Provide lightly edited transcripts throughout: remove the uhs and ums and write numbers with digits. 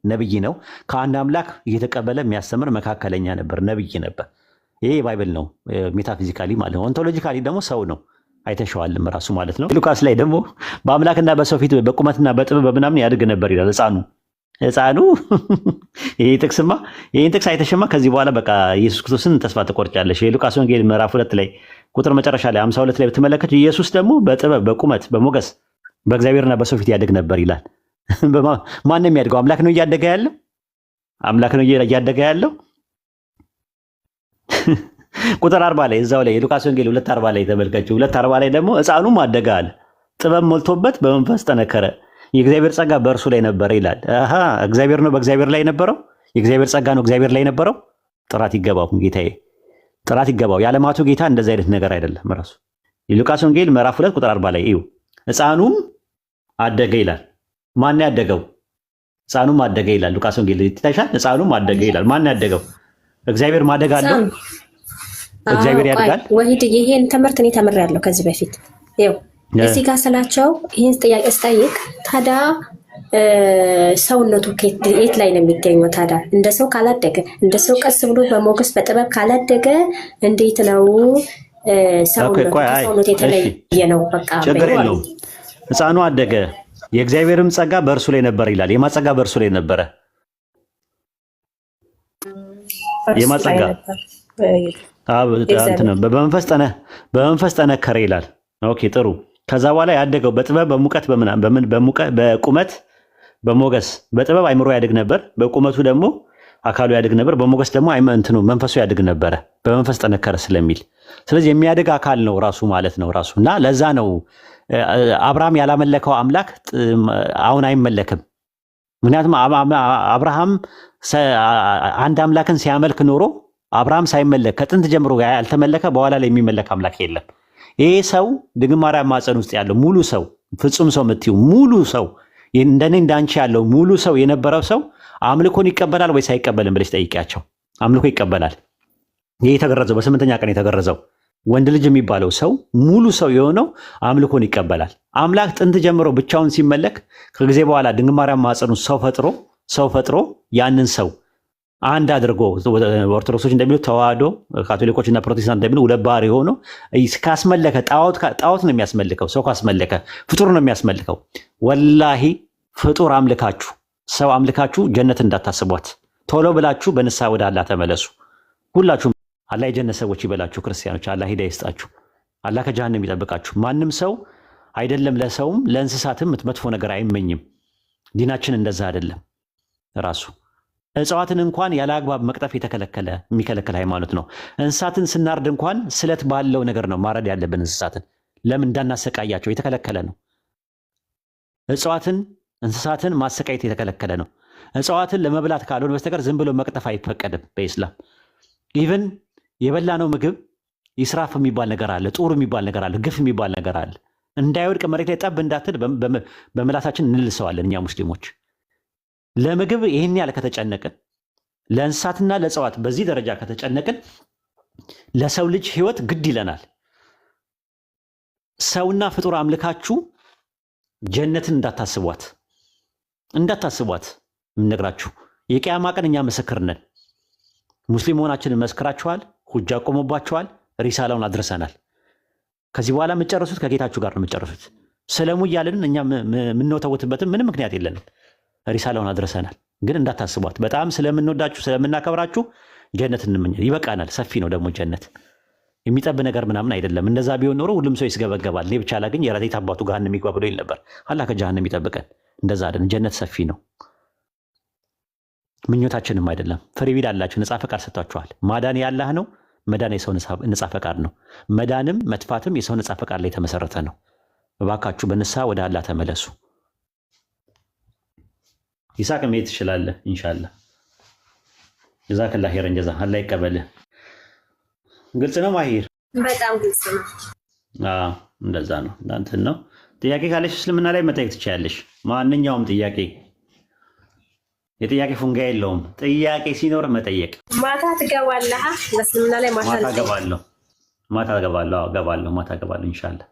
ነብይ ነው። ከአንድ አምላክ እየተቀበለ የሚያስተምር መካከለኛ ነበር፣ ነብይ ነበር። ይሄ ባይብል ነው ሜታፊዚካሊ ማለት ነው። ኦንቶሎጂካሊ ደግሞ ሰው ነው፣ አይተሸዋልም ራሱ ማለት ነው። ሉቃስ ላይ ደግሞ በአምላክና በሰው ፊት በቁመትና በጥበብ በምናምን ያድግ ነበር ይላል። ህፃኑ ይህን ጥቅስ አይተሽማ ከዚህ በኋላ በቃ ኢየሱስ ክርስቶስን ተስፋ ትቆርጫለሽ። የሉቃስ ወንጌል ምዕራፍ 2 ላይ ቁጥር መጨረሻ ላይ 52 ላይ ብትመለከቱ ኢየሱስ ደግሞ በጥበብ በቁመት በሞገስ በእግዚአብሔርና በሰው ፊት ያድግ ነበር ይላል። ማን ነው የሚያድገው? አምላክ ነው እያደገ ያለው? አምላክ ነው እያደገ ያለው? ቁጥር 40 ላይ እዛው ላይ የሉቃስ ወንጌል 2:40 ላይ ተመልከቱ። 2:40 ላይ ደግሞ ህፃኑም አደገ አለ፣ ጥበብ ሞልቶበት በመንፈስ ጠነከረ፣ የእግዚአብሔር ጸጋ በእርሱ ላይ ነበረ ይላል። እግዚአብሔር ነው በእግዚአብሔር ላይ ነበረው። የእግዚአብሔር ጸጋ ነው እግዚአብሔር ላይ ነበረው። ጥራት ይገባው ጌታዬ፣ ጥራት ይገባው። የዓለማቱ ጌታ እንደዚህ አይነት ነገር አይደለም ራሱ። የሉቃስ ወንጌል ምዕራፍ 2 ቁጥር 40 ላይ እዩ፣ ህፃኑም አደገ ይላል። ማን ያደገው? ህፃኑም አደገ ይላል። ሉቃስ ወንጌል ይታይሻል። ህፃኑም አደገ ይላል። ማን ያደገው? እግዚአብሔር ማደግ አለው። እግዚአብሔር ያድጋል። ወሂድ ይሄን ትምህርት እኔ ተምሬያለሁ ከዚህ በፊት ይኸው እዚህ ጋር ስላቸው ይህን ጥያቄ ስጠይቅ ታዲያ ሰውነቱ የት ላይ ነው የሚገኘው? ታዲያ እንደ ሰው ካላደገ እንደ ሰው ቀስ ብሎ በሞገስ በጥበብ ካላደገ እንዴት ነው ሰውነቱ የተለየ ነው? በቃ ችግር የለውም። ህፃኑ አደገ፣ የእግዚአብሔርም ጸጋ በእርሱ ላይ ነበር ይላል። የማጸጋ በእርሱ ላይ ነበረ። የማጸጋ በመንፈስ ጠነከረ ይላል። ኦኬ ጥሩ። ከዛ በኋላ ያደገው በጥበብ በሙቀት በቁመት በሞገስ በጥበብ አይምሮ ያድግ ነበር፣ በቁመቱ ደግሞ አካሉ ያድግ ነበር፣ በሞገስ ደግሞ መንፈሱ ያድግ ነበረ። በመንፈስ ጠነከረ ስለሚል ስለዚህ የሚያድግ አካል ነው ራሱ ማለት ነው ራሱ። እና ለዛ ነው አብርሃም ያላመለከው አምላክ አሁን አይመለክም። ምክንያቱም አብርሃም አንድ አምላክን ሲያመልክ ኖሮ አብርሃም ሳይመለክ ከጥንት ጀምሮ ያልተመለከ በኋላ ላይ የሚመለክ አምላክ የለም። ይሄ ሰው ድንግል ማርያም ማፀን ውስጥ ያለው ሙሉ ሰው ፍጹም ሰው የምትይው ሙሉ ሰው እንደኔ እንዳንቺ ያለው ሙሉ ሰው የነበረው ሰው አምልኮን ይቀበላል ወይስ አይቀበልም ብለሽ ጠይቂያቸው። አምልኮ ይቀበላል። ይሄ የተገረዘው በ8ኛ ቀን የተገረዘው ወንድ ልጅ የሚባለው ሰው ሙሉ ሰው የሆነው አምልኮን ይቀበላል። አምላክ ጥንት ጀምሮ ብቻውን ሲመለክ ከጊዜ በኋላ ድንግል ማርያም ማፀን ውስጥ ሰው ፈጥሮ ያንን ሰው አንድ አድርጎ ኦርቶዶክሶች እንደሚሉት ተዋህዶ፣ ካቶሊኮች እና ፕሮቴስታንት እንደሚሉ ሁለት ባህሪ ሆኖ ካስመለከ ጣዖት ነው የሚያስመልከው። ሰው ካስመለከ ፍጡር ነው የሚያስመልከው። ወላሂ ፍጡር አምልካችሁ ሰው አምልካችሁ ጀነት እንዳታስቧት። ቶሎ ብላችሁ በንስሐ ወደ አላህ ተመለሱ። ሁላችሁም አላህ የጀነት ሰዎች ይበላችሁ። ክርስቲያኖች አላህ ሂዳያ ይስጣችሁ። አላህ ከጀሃነም ይጠብቃችሁ። ማንም ሰው አይደለም ለሰውም ለእንስሳትም መጥፎ ነገር አይመኝም። ዲናችን እንደዛ አይደለም ራሱ። እጽዋትን እንኳን ያለ አግባብ መቅጠፍ የሚከለከል ሃይማኖት ነው። እንስሳትን ስናርድ እንኳን ስለት ባለው ነገር ነው ማረድ ያለብን። እንስሳትን ለምን እንዳናሰቃያቸው የተከለከለ ነው። እንስሳትን ማሰቃየት የተከለከለ ነው። እጽዋትን ለመብላት ካልሆነ በስተቀር ዝም ብሎ መቅጠፍ አይፈቀድም በኢስላም። ኢቭን የበላነው ምግብ ይስራፍ የሚባል ነገር አለ፣ ጡር የሚባል ነገር አለ፣ ግፍ የሚባል ነገር አለ። እንዳይወድቅ መሬት ላይ ጠብ እንዳትል በምላሳችን እንልሰዋለን እኛ ሙስሊሞች። ለምግብ ይህን ያህል ከተጨነቅን፣ ለእንስሳትና ለእጽዋት በዚህ ደረጃ ከተጨነቅን፣ ለሰው ልጅ ህይወት ግድ ይለናል። ሰውና ፍጡር አምልካችሁ ጀነትን እንዳታስቧት የምነግራችሁ። የቂያማ ቀን እኛ ምስክር ነን። ሙስሊም መሆናችንን መስክራችኋል፣ ሁጃ ቆሞባችኋል፣ ሪሳላውን አድርሰናል። ከዚህ በኋላ የምትጨርሱት ከጌታችሁ ጋር ነው የምትጨርሱት። ስለሙ እያልን እኛ የምንወተውትበትን ምንም ምክንያት የለንም። ሪሳላውን አድርሰናል። ግን እንዳታስቧት። በጣም ስለምንወዳችሁ ስለምናከብራችሁ ጀነት እንመኛለን። ይበቃናል። ሰፊ ነው ደግሞ ጀነት። የሚጠብ ነገር ምናምን አይደለም። እንደዛ ቢሆን ኖሮ ሁሉም ሰው ይስገበገባል። እኔ ብቻ ላገኝ የራቴት አባቱ ገሃነም የሚገባ ብሎ ይል ነበር። አላህ ከጀሃነም ይጠብቀን። እንደዛ አይደለም። ጀነት ሰፊ ነው። ምኞታችንም አይደለም። ፍሪ ዊል አላችሁ። ነፃ ፈቃድ ሰጥቷችኋል። ማዳን ያላህ ነው። መዳን የሰው ነፃ ፈቃድ ነው። መዳንም መጥፋትም የሰው ነፃ ፈቃድ ላይ የተመሰረተ ነው። እባካችሁ በንስሐ ወደ አላህ ተመለሱ። ይሳቅ መሄድ ትችላለህ ኢንሻአላህ። ጀዛከላህ ኸይረን ጀዛ። አላህ ይቀበልህ። ግልጽ ነው ማሂር? በጣም ግልጽ ነው። እንደዛ ነው። እንትን ነው። ጥያቄ ካለሽ እስልምና ላይ መጠየቅ ትችያለሽ። ማንኛውም ጥያቄ። የጥያቄ ፉንጋ የለውም። ጥያቄ ሲኖር መጠየቅ። ማታ ትገባለህ? እስልምና ላይ ማታ እገባለሁ ኢንሻአላህ።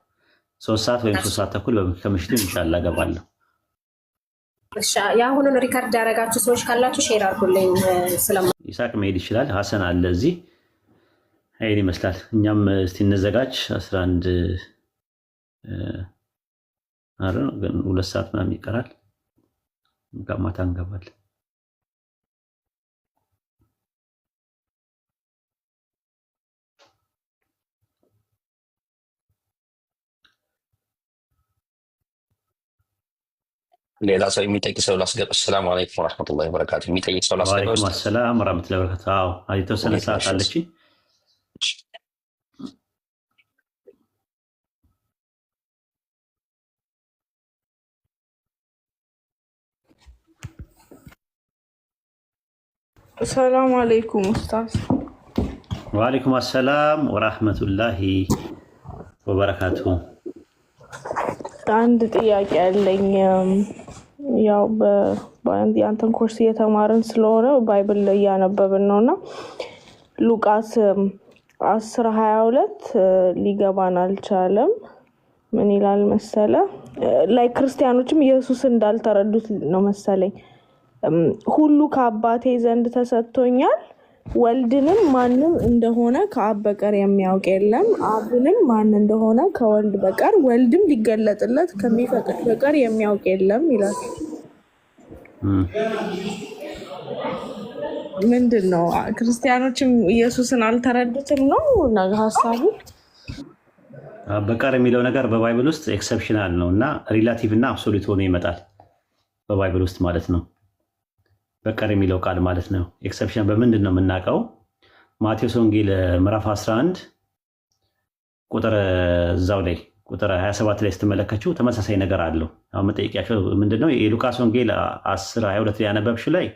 3 ሰዓት ወይም 3 ሰዓት ተኩል ከምሽቱ ኢንሻአላህ እገባለሁ። እሺ የአሁኑን ሪካርድ ያደረጋችሁ ሰዎች ካላችሁ ሼር አድርጉልኝ። ይሳቅ መሄድ ይችላል። ሐሰን አለ እዚህ። አይን ይመስላል። እኛም እስቲ እንዘጋጅ። 11 አረ ግን 2 ሰዓት ምናምን ይቀራል። ማታ እንገባለን። ሌላ ሰው የሚጠይቅ ሰው ላስገባ። ሰላም አለይኩም ወራህመቱላሂ ወበረካቱ። የሚጠይቅ ሰው ላስገባ። ወአለይኩም ሰላም ወራህመቱላሂ ወበረካቱ። አዎ የተወሰነ ሰዓት አለችኝ። ሰላም አለይኩም ኡስታዝ። ወአለይኩም ሰላም ወራህመቱላሂ ወበረካቱ። አንድ ጥያቄ አለኝ። ያው የአንተን ኮርስ እየተማርን ስለሆነ ባይብል እያነበብን ነውና ሉቃስ 10:22 ሊገባን አልቻለም። ምን ይላል መሰለ? ላይ ክርስቲያኖችም ኢየሱስ እንዳልተረዱት ነው መሰለኝ። ሁሉ ከአባቴ ዘንድ ተሰጥቶኛል፣ ወልድንም ማንም እንደሆነ ከአብ በቀር የሚያውቅ የለም፣ አብንም ማን እንደሆነ ከወልድ በቀር ወልድም ሊገለጥለት ከሚፈቅድ በቀር የሚያውቅ የለም ይላል። ምንድን ነው? ክርስቲያኖችም ኢየሱስን አልተረዱትም ነው ሀሳቡ? በቀር የሚለው ነገር በባይብል ውስጥ ኤክሰፕሽናል ነው እና ሪላቲቭ እና አብሶሉት ሆኖ ይመጣል በባይብል ውስጥ ማለት ነው። በቀር የሚለው ቃል ማለት ነው። ኤክሰፕሽን በምንድን ነው የምናውቀው? ማቴዎስ ወንጌል ምዕራፍ 11 ቁጥር እዛው ላይ ቁጥር 27 ላይ ስትመለከቱ ተመሳሳይ ነገር አለው። አሁን መጠየቂያቸው ምንድነው? የሉቃስ ወንጌል 10:22 ላይ ያነበብሽ ላይ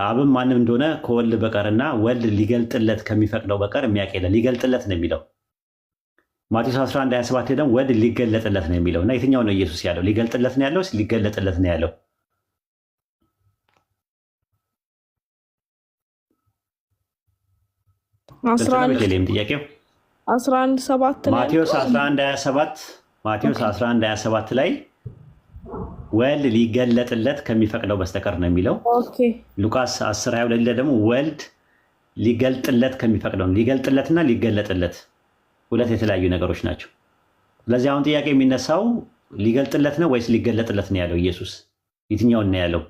አብም ማንም እንደሆነ ከወልድ በቀርና ወልድ ሊገልጥለት ከሚፈቅደው በቀር የሚያውቅ የለም። ሊገልጥለት ነው የሚለው። ማቴዎስ 11:27 ላይ ደግሞ ወልድ ሊገለጥለት ነው የሚለው እና የትኛው ነው ኢየሱስ ያለው? ሊገልጥለት ነው ያለው? ሊገለጥለት ነው ያለው? ጥያቄው 11:7 ላይ ማቴዎስ 11:27 ላይ ወልድ ሊገለጥለት ከሚፈቅደው በስተቀር ነው የሚለው። ኦኬ። ሉቃስ 10:22 ላይ ደግሞ ወልድ ሊገልጥለት ከሚፈቅደው። ሊገልጥለትና ሊገለጥለት ሁለት የተለያዩ ነገሮች ናቸው። ስለዚህ አሁን ጥያቄ የሚነሳው ሊገልጥለት ነው ወይስ ሊገለጥለት ነው ያለው ኢየሱስ? የትኛውን ነው ያለው?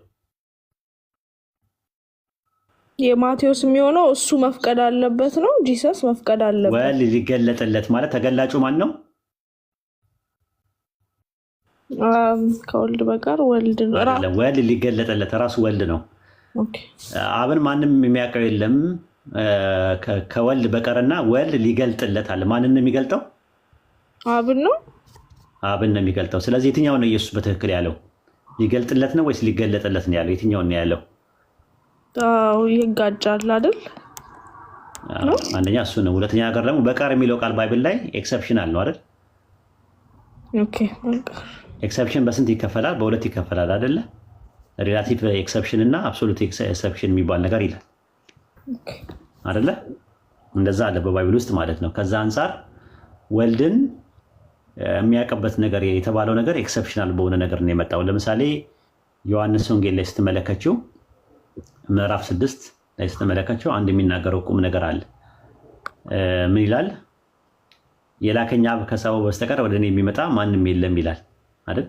የማቴዎስ የሚሆነው እሱ መፍቀድ አለበት ነው። ጂሰስ መፍቀድ አለበት። ወልድ ሊገለጥለት ማለት ተገላጩ ማን ነው? ከወልድ በቀር ወልድ ነው። ወልድ ሊገለጥለት ራሱ ወልድ ነው። ኦኬ። አብን ማንም የሚያውቀው የለም ከወልድ በቀርና ወልድ ሊገልጥለት አለ። ማንን ነው የሚገልጠው? አብን ነው። አብን ነው የሚገልጠው። ስለዚህ የትኛው ነው ኢየሱስ በትክክል ያለው? ሊገልጥለት ነው ወይስ ሊገለጥለት ነው ያለው? የትኛው ነው ያለው? ይጋጫል አይደል? አንደኛ እሱ ነው። ሁለተኛ ነገር ደግሞ በቀር የሚለው ቃል ባይብል ላይ ኤክሰፕሽናል ነው አይደል? ኦኬ። ኤክሰፕሽን በስንት ይከፈላል? በሁለት ይከፈላል አይደለ? ሪላቲቭ ኤክሰፕሽን እና አብሶሉት ኤክሰፕሽን የሚባል ነገር ይላል አይደለ? እንደዛ አለ በባይብል ውስጥ ማለት ነው። ከዛ አንፃር ወልድን የሚያውቅበት ነገር የተባለው ነገር ኤክሰፕሽናል በሆነ ነገር ነው የመጣው። ለምሳሌ ዮሐንስ ወንጌል ላይ ስትመለከችው ምዕራፍ 6 ላይ ስትመለከቸው አንድ የሚናገረው ቁም ነገር አለ። ምን ይላል? የላከኝ አብ ከሰው በስተቀር ወደ እኔ የሚመጣ ማንም የለም ይላል አይደል?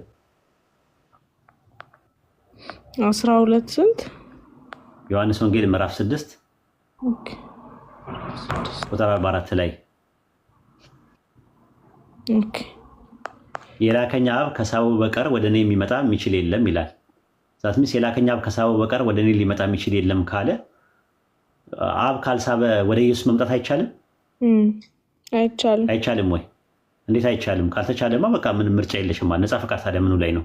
12 ስንት? ዮሐንስ ወንጌል ምዕራፍ 6 ኦኬ ቁጥር 44 ላይ ኦኬ የላከኝ አብ ከሰው በቀር ወደ እኔ የሚመጣ የሚችል የለም ይላል። ዛትምስ የላከኝ አብ ከሳበ በቀር ወደ እኔ ሊመጣ የሚችል የለም ካለ አብ ካልሳበ ወደ ኢየሱስ መምጣት አይቻልም? አይቻልም ወይ? እንዴት አይቻልም? ካልተቻለማ በቃ ምን ምርጫ የለሽም ማለት ነፃ ፈቃድ። ታዲያ ምኑ ላይ ነው?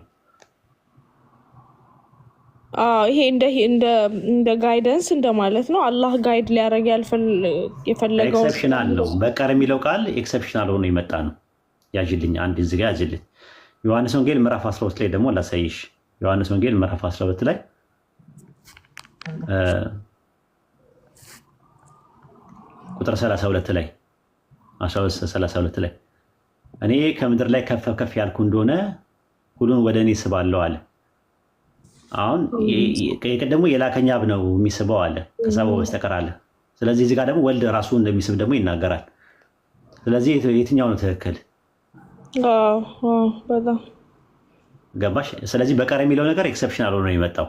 ይሄ እንደ ጋይደንስ እንደማለት ነው። አላህ ጋይድ ሊያደርግ የፈለገው ኤክሰፕሽናል ነው። በቀር የሚለው ቃል ኤክሰፕሽናል ሆኖ የመጣ ነው። ያዥልኝ አንድ እዚህ ጋር ያዥልኝ። ዮሐንስ ወንጌል ምዕራፍ 12 ላይ ደግሞ ላሳይሽ። ዮሐንስ ወንጌል ምዕራፍ 12 ላይ ቁጥር 32 ላይ 12:32 ላይ እኔ ከምድር ላይ ከፍ ከፍ ያልኩ እንደሆነ ሁሉን ወደ እኔ ስባለሁ አለ። አሁን የቀደሙ የላከኝ አብ ነው የሚስበው አለ ከሳበው በስተቀር አለ። ስለዚህ እዚህ ጋር ደግሞ ወልድ ራሱ እንደሚስብ ደግሞ ይናገራል። ስለዚህ የትኛው ነው ትክክል? በጣም ገባሽ? ስለዚህ በቀር የሚለው ነገር ኤክሰፕሽናል ሆኖ ነው የመጣው።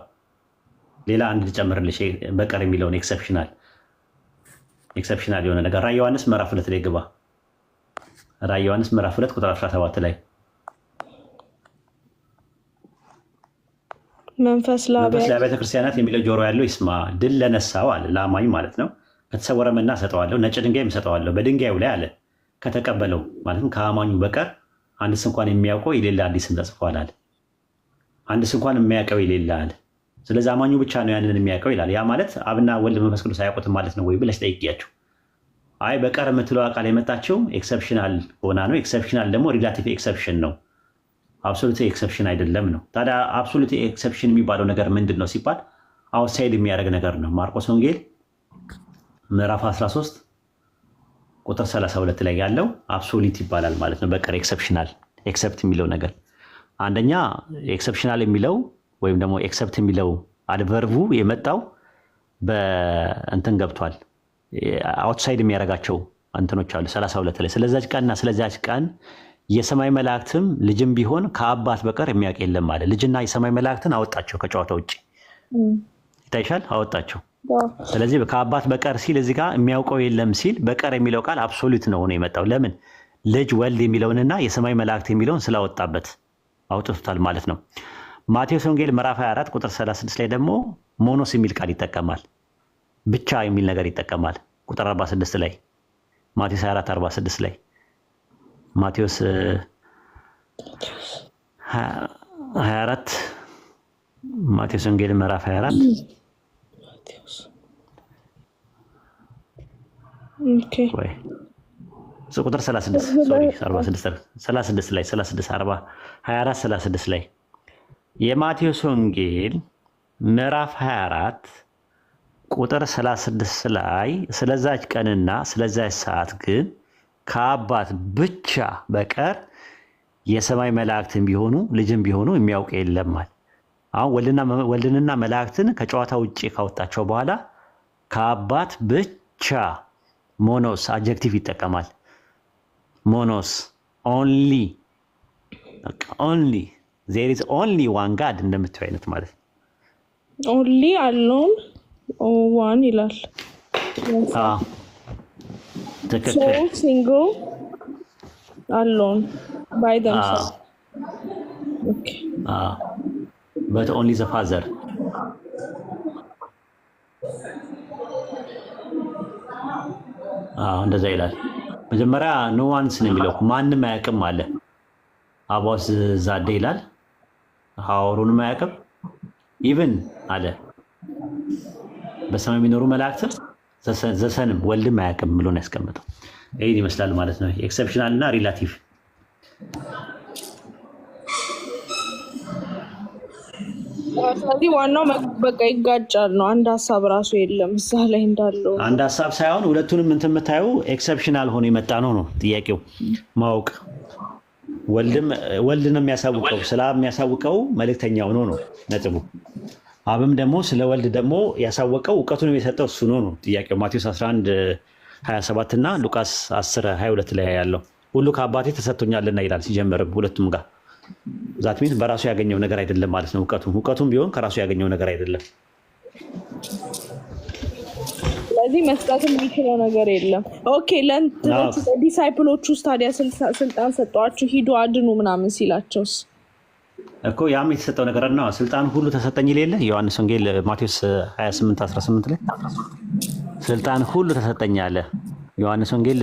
ሌላ አንድ ልጨምርልሽ፣ በቀር የሚለውን ኤክሰፕሽናል የሆነ ነገር ራዕየ ዮሐንስ ምዕራፍ 2 ላይ ግባ። ራዕየ ዮሐንስ ምዕራፍ 2 ቁጥር 17 ላይ መንፈስ ለአብያተ ክርስቲያናት የሚለው ጆሮ ያለው ይስማ፣ ድል ለነሳው አለ፣ ለአማኝ ማለት ነው። ከተሰወረ መና እሰጠዋለሁ፣ ነጭ ድንጋይም እሰጠዋለሁ፣ በድንጋዩ ላይ አለ ከተቀበለው ማለትም ከአማኙ በቀር አንድስ እንኳን የሚያውቀው የሌለ አዲስ ስም ተጽፏል አለ። አንድስ እንኳን የሚያውቀው የሌለ አለ። ስለዚህ አማኙ ብቻ ነው ያንን የሚያውቀው ይላል። ያ ማለት አብና ወልድ መንፈስ ቅዱስ አያውቁትም ማለት ነው ወይ ብለሽ ጠይቂያቸው። አይ በቀር የምትለው ቃል የመጣችው ኤክሰፕሽናል ሆና ነው። ኤክሰፕሽናል ደግሞ ሪላቲቭ ኤክሰፕሽን ነው፣ አብሶሉት ኤክሰፕሽን አይደለም ነው። ታዲያ አብሶሉት ኤክሰፕሽን የሚባለው ነገር ምንድን ነው ሲባል አውትሳይድ የሚያደርግ ነገር ነው። ማርቆስ ወንጌል ምዕራፍ 13 ቁጥር 32 ላይ ያለው አብሶሉት ይባላል ማለት ነው። በቀር ኤክሰፕሽናል ኤክሰፕት የሚለው ነገር አንደኛ ኤክሰፕሽናል የሚለው ወይም ደግሞ ኤክሰፕት የሚለው አድቨርቡ የመጣው በእንትን ገብቷል። አውትሳይድ የሚያደርጋቸው እንትኖች አሉ 32 ላይ ስለዛች ቀንና ስለዛች ቀን የሰማይ መላእክትም ልጅም ቢሆን ከአባት በቀር የሚያውቅ የለም አለ። ልጅና የሰማይ መላእክትን አወጣቸው ከጨዋታ ውጭ ይታይሻል፣ አወጣቸው። ስለዚህ ከአባት በቀር ሲል እዚህ ጋር የሚያውቀው የለም ሲል በቀር የሚለው ቃል አብሶሉት ነው ሆኖ የመጣው። ለምን? ልጅ ወልድ የሚለውንና የሰማይ መላእክት የሚለውን ስላወጣበት አውጥቶታል ማለት ነው። ማቴዎስ ወንጌል ምዕራፍ 24 ቁጥር 36 ላይ ደግሞ ሞኖስ የሚል ቃል ይጠቀማል። ብቻ የሚል ነገር ይጠቀማል። ቁጥር 46 ላይ ማቴዎስ 24 46 ላይ ማቴዎስ 24 ማቴዎስ ወንጌል ምዕራፍ 24 ወይ ቁጥር 36 ሶሪ 36 ላይ 24 36 ላይ የማቴዎስ ወንጌል ምዕራፍ 24 ቁጥር 36 ላይ ስለዛች ቀንና ስለዛች ሰዓት ግን ከአባት ብቻ በቀር የሰማይ መላእክትን ቢሆኑ ልጅም ቢሆኑ የሚያውቅ የለም። አሁን ወልድንና መላእክትን ከጨዋታ ውጭ ካወጣቸው በኋላ ከአባት ብቻ ሞኖስ አጀክቲቭ ይጠቀማል። ሞኖስ ኦንሊ ዜር ኢዝ ኦንሊ ዋን ጋድ እንደምትለው አይነት ማለት ነው። ኦንሊ አሎን ዋን ይላል። ትክክል። ሲንግል አሎን ባይ ደምሰልቭስ ኦኬ but only the father እንደዛ ይላል። መጀመሪያ ኖ ዋንስ ነው የሚለው ማንም አያውቅም አለ። አባስ ዛዴ ይላል ሐዋሩንም አያውቅም ኢቭን አለ በሰማይ የሚኖሩ መላእክት ዘሰንም ወልድም አያውቅም ብሎ ነው ያስቀመጠው። ይሄን ይመስላል ማለት ነው ኤክሰፕሽናል እና ሪላቲቭ። ስለዚህ ዋናው በቃ ይጋጫል ነው። አንድ ሀሳብ ራሱ የለም እዛ ላይ እንዳለው አንድ ሀሳብ ሳይሆን ሁለቱንም እንትን የምታየው ኤክሰፕሽናል ሆኖ የመጣ ነው ጥያቄው። ማወቅ ወልድ ነው የሚያሳውቀው፣ ስለ አብ የሚያሳውቀው መልእክተኛው ነው ነጥቡ። አብም ደግሞ ስለ ወልድ ደግሞ ያሳወቀው እውቀቱን የሰጠው እሱ ነው ጥያቄው። ማቴዎስ 11:27 እና ሉቃስ 10:22 ላይ ያለው ሁሉ ከአባቴ ተሰጥቶኛልና ይላል ሲጀምርም ሁለቱም ጋር ዛት ሚንስ በራሱ ያገኘው ነገር አይደለም ማለት ነው። እውቀቱም ቢሆን ከራሱ ያገኘው ነገር አይደለም። ስለዚህ መስጠት የሚችለው ነገር የለም። ኦኬ ለዲሳይፕሎቹ ውስጥ ታዲያ ስልጣን ሰጧቸው ሂዱ አድኑ ምናምን ሲላቸውስ እኮ ያም የተሰጠው ነገር ነው። ስልጣን ሁሉ ተሰጠኝ ይሌለ ዮሐንስ ወንጌል ማቴዎስ 28:18 ላይ ስልጣን ሁሉ ተሰጠኝ አለ። ዮሐንስ ወንጌል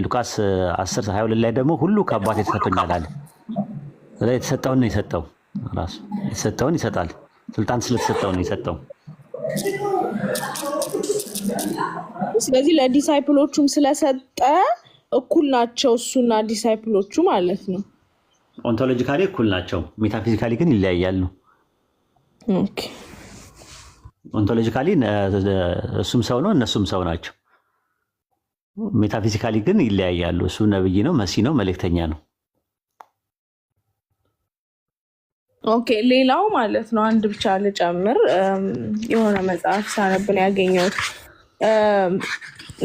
ሉቃስ 10:22 ላይ ደግሞ ሁሉ ከአባቴ ተሰጥቶኛል አለ። ስለዚህ የተሰጠውን ነው የሰጠው፣ ራሱ የተሰጠውን ይሰጣል። ስልጣን ስለተሰጠው ነው የሰጠው። ስለዚህ ለዲሳይፕሎቹም ስለሰጠ እኩል ናቸው እሱና ዲሳይፕሎቹ ማለት ነው። ኦንቶሎጂካሊ እኩል ናቸው፣ ሜታፊዚካሊ ግን ይለያያሉ። ኦኬ ኦንቶሎጂካሊ እሱም ሰው ነው እነሱም ሰው ናቸው። ሜታፊዚካሊ ግን ይለያያሉ። እሱ ነብይ ነው፣ መሲ ነው፣ መልእክተኛ ነው። ኦኬ ሌላው ማለት ነው አንድ ብቻ ልጨምር። የሆነ መጽሐፍ ሳነብን ያገኘሁት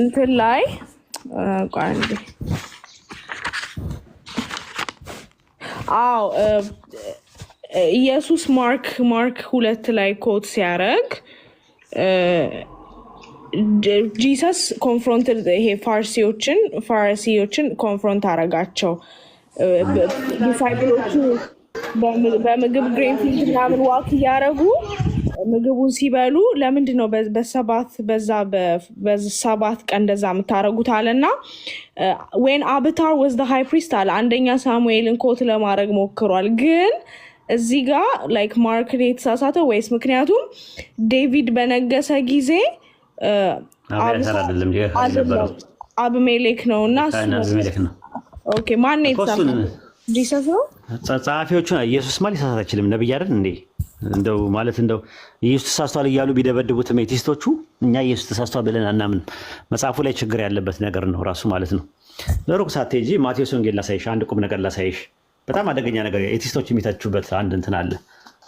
እንትን ላይ ቋንዴ አዎ ኢየሱስ ማርክ 2 ላይ ኮት ሲያደርግ ጂሰስ ኮንፍሮንትድ ይሄ ፋርሲዎችን ኮንፍሮንት አረጋቸው። ዲሳይፕሎቹ በምግብ ግሬን ፊልድ ምናምን ዋክ እያደረጉ ምግቡን ሲበሉ ለምንድን ነው በሰባት ቀን እንደዛ የምታደርጉት አለና ዌን አብታር ወዝ ዘ ሃይ ፕሪስት አለ። አንደኛ ሳሙኤልን ኮት ለማድረግ ሞክሯል፣ ግን እዚህ ጋር ላይክ ማርክ የተሳሳተው ወይስ ምክንያቱም ዴቪድ በነገሰ ጊዜ አብሜሌክ ነው እና ማን የተሳሳተው? ጂሰስ ነው። ጸሐፊዎቹ ኢየሱስ ማለት ሊሳሳት አይችልም። ነብይ አይደል እንዴ? እንደው ኢየሱስ ተሳስቷል እያሉ ቢደበድቡት ሜቲስቶቹ እኛ ኢየሱስ ተሳስቷል ብለን አናምን። መጽሐፉ ላይ ችግር ያለበት ነገር ነው ራሱ ማለት ነው። ለሩቅ ሳትሄጂ ማቴዎስ ወንጌል ላሳይሽ፣ አንድ ቁም ነገር ላሳይሽ። በጣም አደገኛ ነገር ኤቲስቶች የሚተቹበት አንድ እንትን አለ።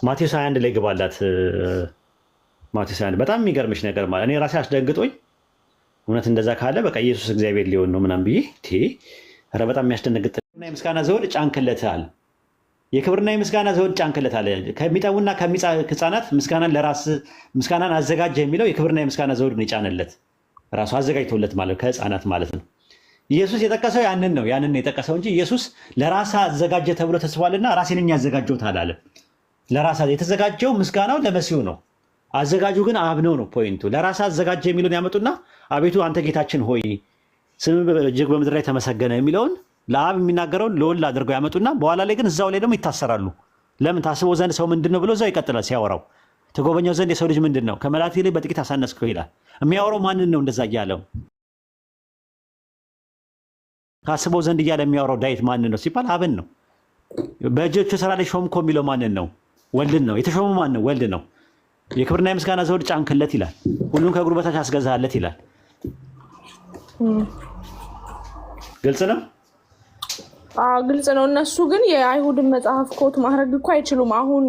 ማቴዎስ 21 ላይ ግባላት። ማቴዎስ 21 በጣም የሚገርምሽ ነገር ማለት እኔ ራሴ አስደንግጦኝ እውነት እንደዛ ካለ በቃ ኢየሱስ እግዚአብሔር ሊሆን ነው ምናምን ብዬ ኧረ በጣም የሚያስደነግጥ የምስጋና ዘውድ ጫንክለታል። የክብርና የምስጋና ዘውድ ጫንክለታል። ከሚጠቡና ህፃናት ምስጋናን አዘጋጀ የሚለው የክብርና የምስጋና ዘውድ ነው የጫነለት ራሱ አዘጋጅቶለት ማለት ከህፃናት ማለት ነው። ኢየሱስ የጠቀሰው ያንን ነው የጠቀሰው እንጂ ኢየሱስ ለራሳ አዘጋጀ ተብሎ ተጽፏልና ራሴን ያዘጋጀሁት አላለም። ለራሳ የተዘጋጀው ምስጋናው ለመሲሁ ነው። አዘጋጁ ግን አብ ነው ፖይንቱ። ለራሳ አዘጋጀ የሚለውን ያመጡና አቤቱ አንተ ጌታችን ሆይ ስም እጅግ በምድር ላይ ተመሰገነ የሚለውን ለአብ የሚናገረውን ለወልድ አድርገው ያመጡና በኋላ ላይ ግን እዛው ላይ ደግሞ ይታሰራሉ። ለምን? ታስበው ዘንድ ሰው ምንድን ነው ብሎ እዛው ይቀጥላል ሲያወራው። ተጎበኘው ዘንድ የሰው ልጅ ምንድን ነው? ከመላእክት ይልቅ በጥቂት አሳነስከው ይላል። የሚያወራው ማንን ነው? እንደዛ እያለው ታስበው ዘንድ እያለ የሚያወራው ዳዊት ማንን ነው ሲባል አብን ነው። በእጆቹ ስራ ላይ ሾምኮ የሚለው ማንን ነው? ወልድን ነው። የተሾመ ማን ነው? ወልድ ነው። የክብርና የምስጋና ዘውድ ጫንክለት ይላል። ሁሉን ከእግሩ በታች አስገዛለት ይላል። ግልጽ ነው። ግልጽ ነው። እነሱ ግን የአይሁድን መጽሐፍ ኮት ማድረግ እኮ አይችሉም። አሁን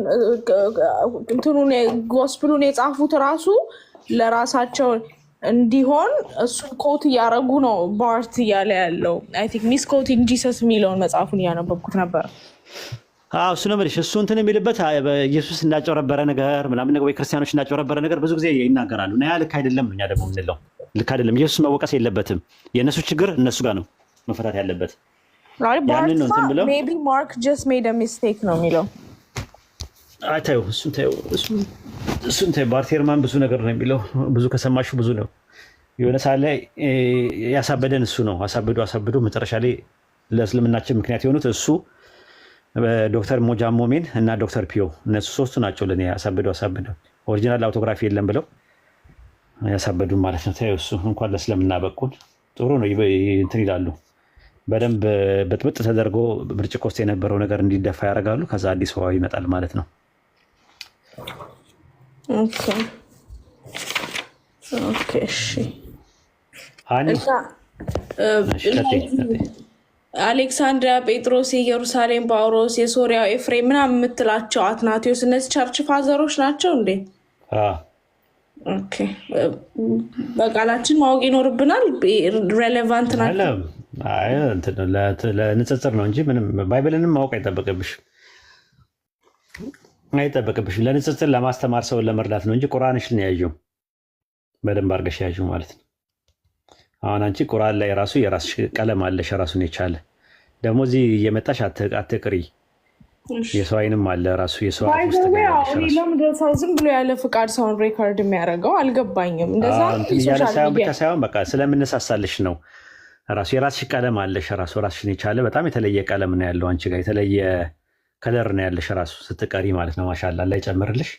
እንትኑን ጎስፕሉን የጻፉት ራሱ ለራሳቸው እንዲሆን እሱ ኮት እያደረጉ ነው። ባርት እያለ ያለው አይ ቲንክ ሚስ ኮቲንግ ጂሰስ የሚለውን መጽሐፉን እያነበብኩት ነበር። እሱ ነው የምልሽ። እሱ እንትን የሚልበት ኢየሱስ እንዳጨረበረ ነገር ምናምን ወይ ክርስቲያኖች እንዳጨረበረ ነገር ብዙ ጊዜ ይናገራሉ። እና ያ ልክ አይደለም። እኛ ደግሞ የምንለው ልክ አይደለም። ኢየሱስ መወቀስ የለበትም። የእነሱ ችግር እነሱ ጋር ነው መፈታት ያለበት። ያንን ነው እንትን ብለው ሜቢ ማርክ ጀስት ሜድ አ ሚስቴክ ነው የሚለው። ተይው፣ እሱን ተይው። ባርቴርማን ብዙ ነገር ነው የሚለው። ብዙ ከሰማሹ ብዙ ነው። የሆነ ሰዓት ላይ ያሳበደን እሱ ነው። አሳብዶ መጨረሻ ላይ ለእስልምናችን ምክንያት የሆኑት እሱ ዶክተር ሞጃሞሜን እና ዶክተር ፒዮ እነሱ ሶስቱ ናቸው ለእኔ አሳብደው ኦሪጂናል አውቶግራፊ የለም ብለው ያሳበዱ ማለት ነው። ተይው፣ እሱ እንኳን ለእስልምና በኩል ጥሩ ነው እንትን ይላሉ። በደንብ በጥብጥ ተደርጎ ብርጭቆ ውስጥ የነበረው ነገር እንዲደፋ ያደርጋሉ። ከዛ አዲስ ውሃ ይመጣል ማለት ነው። አሌክሳንድሪያ፣ ጴጥሮስ፣ የኢየሩሳሌም ጳውሎስ፣ የሶሪያው ኤፍሬም ምናምን የምትላቸው አትናቴዎስ እነዚህ ቸርች ፋዘሮች ናቸው እንዴ? በቃላችን ማወቅ ይኖርብናል። ሬሌቫንት ናቸው። ለንጽጽር ነው እንጂ ምንም ባይብልንም ማወቅ አይጠበቅብሽም። ለንጽጽር ለማስተማር ሰውን ለመርዳት ነው እንጂ ቁርአንሽን ያዥው በደንብ አድርገሽ ያዥው ማለት ነው። አሁን አንቺ ቁርአን ላይ ራሱ የራስሽ ቀለም አለሽ ራሱን የቻለ ደግሞ እዚህ እየመጣሽ አትቅሪ። የሰው አይንም አለ ራሱ የሰው ሰው ዝም ብሎ ያለ ፍቃድ ሰውን ሬኮርድ የሚያደርገው አልገባኝም። እንደዛ ብቻ ሳይሆን በቃ ስለምነሳሳልሽ ነው። ራሱ የራስሽ ቀለም አለሽ ራስሽን የቻለ በጣም የተለየ ቀለም ነው ያለው። አንቺ ጋር የተለየ ከለር ነው ያለሽ ራሱ ስትቀሪ ማለት ነው። ማሻአላ ላይ ጨምርልሽ።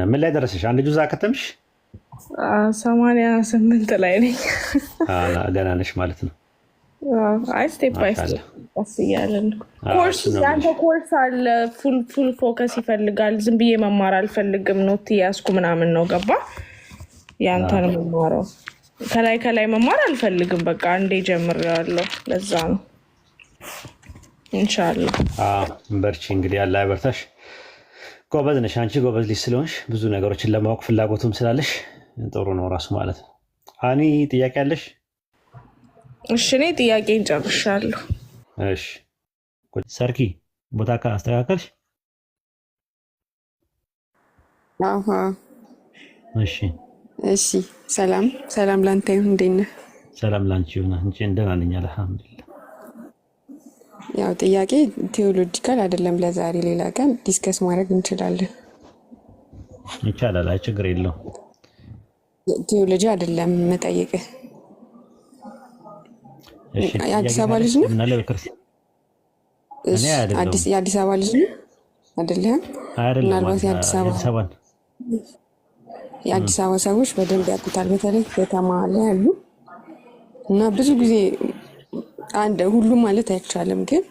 ምን ላይ ደረሰሽ? አንድ ጁዛ ከተምሽ 88 ላይ ነኝ። ገና ነሽ ማለት ነው። አይ ስቴፕ ባይ ስቴፕ ቀስ እያለን ኮርስ አለ። ፉል ፎከስ ይፈልጋል። ዝም ብዬ መማር አልፈልግም። ኖት ያስኩ ምናምን ነው ገባ። ያንተን መማረው ከላይ መማር አልፈልግም። በቃ አንዴ ጀምሬያለሁ። ለዛ ነው ኢንሻአላህ። በርቺ እንግዲህ አላህ ያበርታሽ። ጎበዝ ነሽ አንቺ፣ ጎበዝ ልጅ ስለሆንሽ ብዙ ነገሮችን ለማወቅ ፍላጎቱም ስላለሽ ጥሩ ነው ራሱ ማለት ነው። አኒ ጥያቄ አለሽ? እሺ እኔ ጥያቄን ጨርሻለሁ። እሺ ሰርኪ ቦታ አስተካከልሽ? አሃ እሺ እሺ። ሰላም ላንተ ይሁን። እንዴት ነህ? ሰላም ላንቺ ይሁን። አንቺ ደህና ነኝ አልሐምዱሊላህ። ያው ጥያቄ ቴዎሎጂካል አይደለም። ለዛሬ ሌላ ቀን ዲስከስ ማድረግ እንችላለን። ይቻላል። አይ ችግር የለውም። ቴዎሎጂ አይደለም መጠየቅህ። እሺ የአዲስ አበባ ልጅ ነው? የአዲስ አበባ ልጅ ነው አይደለም? ምናልባት የአዲስ አበባ ሰዎች በደንብ ያውቁታል። በተለይ ከተማ ላይ ያሉ እና ብዙ ጊዜ ሁሉም ማለት አይቻልም፣ ግን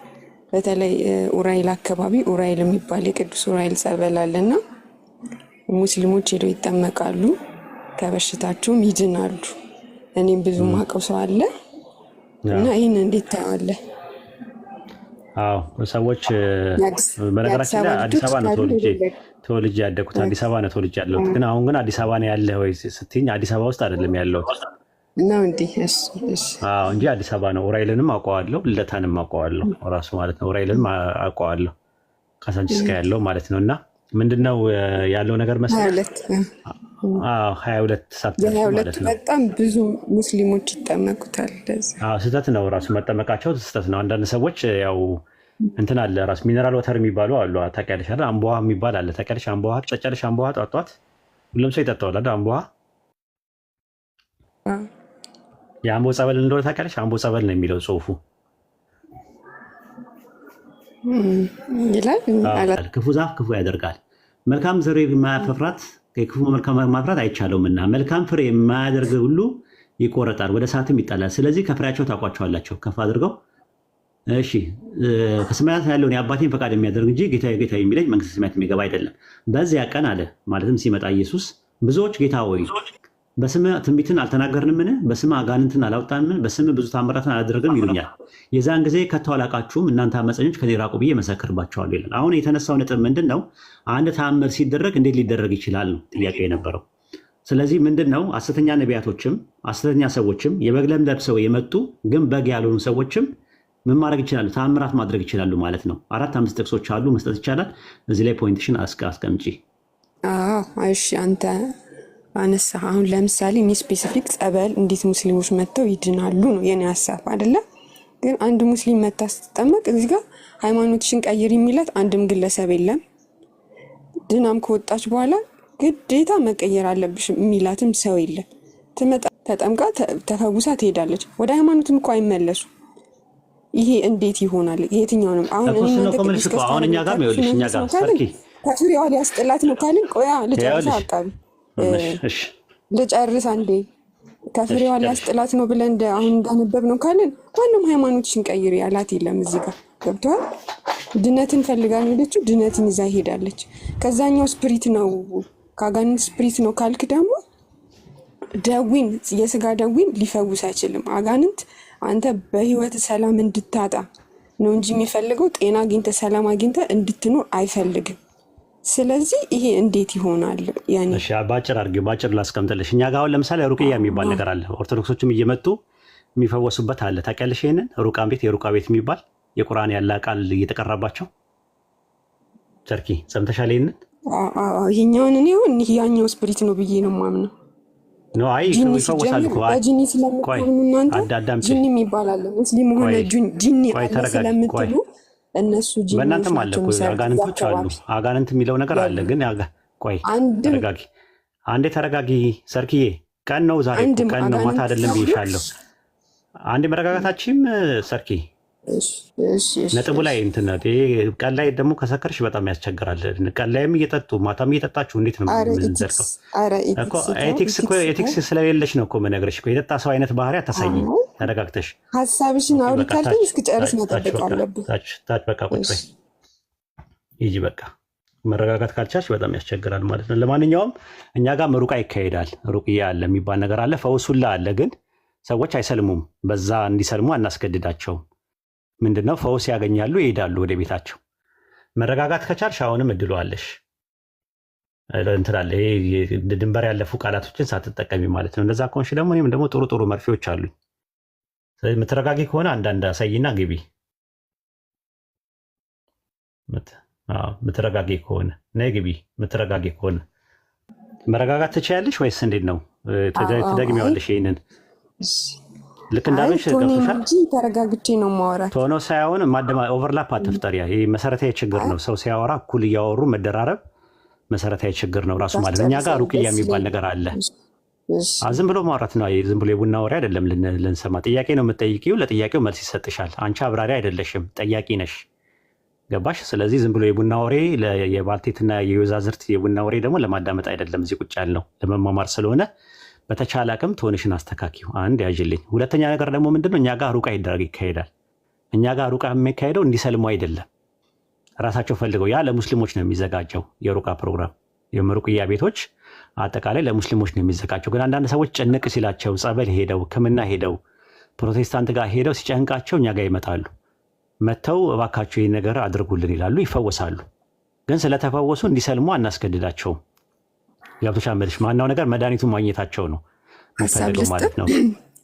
በተለይ ኡራኤል አካባቢ ኡራኤል የሚባል የቅዱስ ኡራኤል ጸበል አለና ሙስሊሞች ሄደው ይጠመቃሉ፣ ከበሽታቸውም ይድናሉ። እኔም ብዙ ማውቀው ሰው አለ እና ይህን እንዴት ታየዋለህ? አዎ ሰዎች በነገራችን ላይ አዲስ አበባ ነው ተወልጄ ያደኩት። አዲስ አበባ ነው ተወልጄ ያለሁት። ግን አሁን ግን አዲስ አበባ ነው ያለህ ወይ ስትይኝ አዲስ አበባ ውስጥ አይደለም ያለሁት ነው እንዴ? እሺ አዎ እንጂ አዲስ አበባ ነው። ኡራኤልንም አውቀዋለሁ፣ ልደታንም አውቀዋለሁ ራሱ ማለት ነው። ኡራኤልንም አውቀዋለሁ ካሳንቺስ ጋር ያለው ማለት ነው። እና ምንድነው ያለው ነገር መሰለህ? 22 ሰዓት ማለት ነው። በጣም ብዙ ሙስሊሞች ይጠመቁታል። ስህተት ነው ራሱ መጠመቃቸው ስህተት ነው። አንዳንድ ሰዎች ያው እንትን አለ ራሱ ሚነራል ወተር የሚባሉ አሉ። ታውቂያለሽ አይደል? አምቦ ውሃ የሚባል አለ። ታውቂያለሽ? አምቦ ውሃ ትጠጫለሽ? አምቦ ውሃ ጧት ሁሉም ሰው ይጠጣዋል አይደል? አምቦ ውሃ የአምቦ ጸበል እንደሆነ ታውቂያለሽ? አምቦ ጸበል ነው የሚለው ጽሑፉ ይላል። ክፉ ዛፍ ክፉ ያደርጋል፣ መልካም ዘር የማያፈራት ከክፉ መልካም ማፍራት አይቻለውምና መልካም ፍሬ የማያደርግ ሁሉ ይቆረጣል፣ ወደ እሳትም ይጣላል። ስለዚህ ከፍሬያቸው ታውቋቸዋላቸው። ከፍ አድርገው እሺ፣ ከሰማያት ያለውን የአባቴን ፈቃድ የሚያደርግ እንጂ ጌታዬ ጌታዬ የሚለኝ መንግስተ ሰማያት የሚገባ አይደለም። በዚያ ቀን አለ ማለትም ሲመጣ ኢየሱስ ብዙዎች ጌታ ሆይ በስምህ ትንቢትን አልተናገርንምን? በስምህ አጋንንትን አላወጣንምን? በስምህ ብዙ ታምራትን አላደረግንም ይሉኛል። የዛን ጊዜ ከቶ አላውቃችሁም እናንተ አመፀኞች ከኔ ራቁ ብዬ መሰክርባቸዋለሁ ይላል። አሁን የተነሳው ነጥብ ምንድን ነው? አንድ ተአምር ሲደረግ እንዴት ሊደረግ ይችላል ነው ጥያቄ የነበረው። ስለዚህ ምንድን ነው ሐሰተኛ ነቢያቶችም ሐሰተኛ ሰዎችም የበግ ለምድ ለብሰው የመጡ ግን በግ ያልሆኑ ሰዎችም ምን ማድረግ ይችላሉ? ተአምራት ማድረግ ይችላሉ ማለት ነው። 4-5 ጥቅሶች አሉ መስጠት ይቻላል። እዚህ ላይ ፖይንትሽን አስቀምጪ። እሺ አንተ አነሳ። አሁን ለምሳሌ እኔ ስፔሲፊክ ጸበል እንዴት ሙስሊሞች መጥተው ይድናሉ ነው የኔ ሐሳብ አይደለ? ግን አንድ ሙስሊም መታ ስትጠመቅ እዚህ ጋር ሃይማኖትሽን ቀይር የሚላት አንድም ግለሰብ የለም። ድናም ከወጣች በኋላ ግዴታ መቀየር አለብሽ የሚላትም ሰው የለም። ትመጣ ተጠምቃ ተፈውሳ ትሄዳለች። ወደ ሃይማኖትም እኮ አይመለሱ። ይሄ እንዴት ይሆናል? የትኛውንም አሁን እኛ ጋር ይኸውልሽ እኛ ጋር ሰርኪ ከፍሬዋ ሊያስጥላት ነው ካልን ቆያ ልጨርሳ አቃቢ ልጨርስ አንዴ። ከፍሬዋ ሊያስጥላት ነው ብለን አሁን እንዳነበብ ነው ካልን ማንም ሃይማኖትሽን ቀይር ያላት የለም። እዚህ ጋር ገብቷል። ድነትን ፈልጋ ነው ሄደችው። ድነትን ይዛ ሄዳለች። ከዛኛው ስፕሪት ነው ካጋን ስፕሪት ነው ካልክ ደግሞ ደዊን የስጋ ደዊን ሊፈውስ አይችልም። አጋንንት አንተ በህይወት ሰላም እንድታጣ ነው እንጂ የሚፈልገው ጤና አግኝተ ሰላም አግኝተ እንድትኖር አይፈልግም። ስለዚህ ይሄ እንዴት ይሆናል? ያኔ እሺ ባጭር አድርጊው፣ ባጭር ላስቀምጥልሽ። እኛ ጋር አሁን ለምሳሌ ሩቅያ የሚባል ነገር አለ። ኦርቶዶክሶችም እየመጡ የሚፈወሱበት አለ። ታውቂያለሽ? ይሄንን ሩቃን ቤት የሩቃ ቤት የሚባል የቁርአን ያለ ቃል እየተቀራባቸው ቸርኪ ሰምተሻል? ይሄንን ይሄኛውን እኔ አሁን ያኛው ስፒሪት ነው ብዬ ነው የማምነው። ነው አይ ይፈወሳል እኮ ጂኒ ስለምትሆኑ እናንተ ጂኒ ይባላል። ሙስሊም ሆነ ጂኒ ስለምትሉ እነሱ ጂኒ በእናንተም አለ እኮ አጋንንቶች አሉ። አጋንንት የሚለው ነገር አለ። ግን ቆይ ተረጋጊ፣ አንዴ ተረጋጊ ሰርኪዬ። ቀን ነው ዛሬ፣ ቀን ነው ማታ አይደለም ብዬሻለሁ። አንዴ መረጋጋታችሁም ሰርኪ ነጥቡ ላይ እንትን ቀን ላይ ደግሞ ከሰከርሽ በጣም ያስቸግራል። ቀን ላይም እየጠጡ ማታም እየጠጣችሁ እንዴት ነው የምንዘርቀው? ኤቲክስ ስለሌለሽ ነው እኮ የምነግርሽ። የጠጣ ሰው አይነት ባህሪ አታሳይኝ። ተረጋግተሽ ሀሳብሽን አውልካለኝ እስክጨርስ መጠበቅ አለብን። ታች በቃ ቁጭ በይ ሂጂ። በቃ መረጋጋት ካልቻልሽ በጣም ያስቸግራል ማለት ነው። ለማንኛውም እኛ ጋር ሩቃ ይካሄዳል። ሩቅያ አለ የሚባል ነገር አለ። ፈውሱላ አለ። ግን ሰዎች አይሰልሙም። በዛ እንዲሰልሙ አናስገድዳቸውም። ምንድነው ፈውስ ያገኛሉ፣ ይሄዳሉ ወደ ቤታቸው። መረጋጋት ከቻልሽ አሁንም እድሉ አለሽ። እንትን አለ። ይሄ ድንበር ያለፉ ቃላቶችን ሳትጠቀሚ ማለት ነው። እንደዛ ከሆንሽ ደግሞ እኔም ደግሞ ጥሩ ጥሩ መርፌዎች አሉኝ። ስለዚህ የምትረጋጊ ከሆነ አንዳንድ አሳይና ግቢ። የምትረጋጊ ከሆነ ነይ ግቢ። የምትረጋጊ ከሆነ መረጋጋት ትችያለሽ ወይስ እንዴት ነው? ትደግሚዋለሽ ይሄንን ልክ እንዳለሽ ገብቶሻል። ተረጋግቼ ነው ማወራት። ቶኖ ሳይሆን ኦቨርላፕ አትፍጠሪያ። ይሄ መሰረታዊ ችግር ነው። ሰው ሲያወራ እኩል እያወሩ መደራረብ መሰረታዊ ችግር ነው ራሱ ማለት ነው። እኛ ጋር ሩቅያ የሚባል ነገር አለ። ዝም ብሎ ማውራት ነው። ዝም ብሎ የቡና ወሬ አይደለም ልንሰማ። ጥያቄ ነው የምትጠይቂው፣ ለጥያቄው መልስ ይሰጥሻል። አንቺ አብራሪ አይደለሽም፣ ጠያቂ ነሽ። ገባሽ? ስለዚህ ዝም ብሎ የቡና ወሬ የባልቴትና የወይዛዝርት የቡና ወሬ ደግሞ ለማዳመጥ አይደለም እዚህ ቁጭ ያልነው ለመማማር ስለሆነ በተቻለ አቅም ትሆንሽን አስተካኪው። አንድ ያዥልኝ። ሁለተኛ ነገር ደግሞ ምንድነው እኛ ጋር ሩቃ ይካሄዳል። እኛ ጋር ሩቃ የሚካሄደው እንዲሰልሙ አይደለም፣ ራሳቸው ፈልገው። ያ ለሙስሊሞች ነው የሚዘጋጀው የሩቃ ፕሮግራም። የሩቅያ ቤቶች አጠቃላይ ለሙስሊሞች ነው የሚዘጋጀው። ግን አንዳንድ ሰዎች ጭንቅ ሲላቸው ጸበል ሄደው ሕክምና ሄደው ፕሮቴስታንት ጋር ሄደው ሲጨንቃቸው እኛ ጋር ይመጣሉ። መጥተው እባካቸው ይህን ነገር አድርጉልን ይላሉ፣ ይፈወሳሉ። ግን ስለተፈወሱ እንዲሰልሙ አናስገድዳቸውም። ገብቶሻል የምልሽ ማናው ነገር መድኃኒቱን ማግኘታቸው ነው የሚፈልገው ማለት ነው።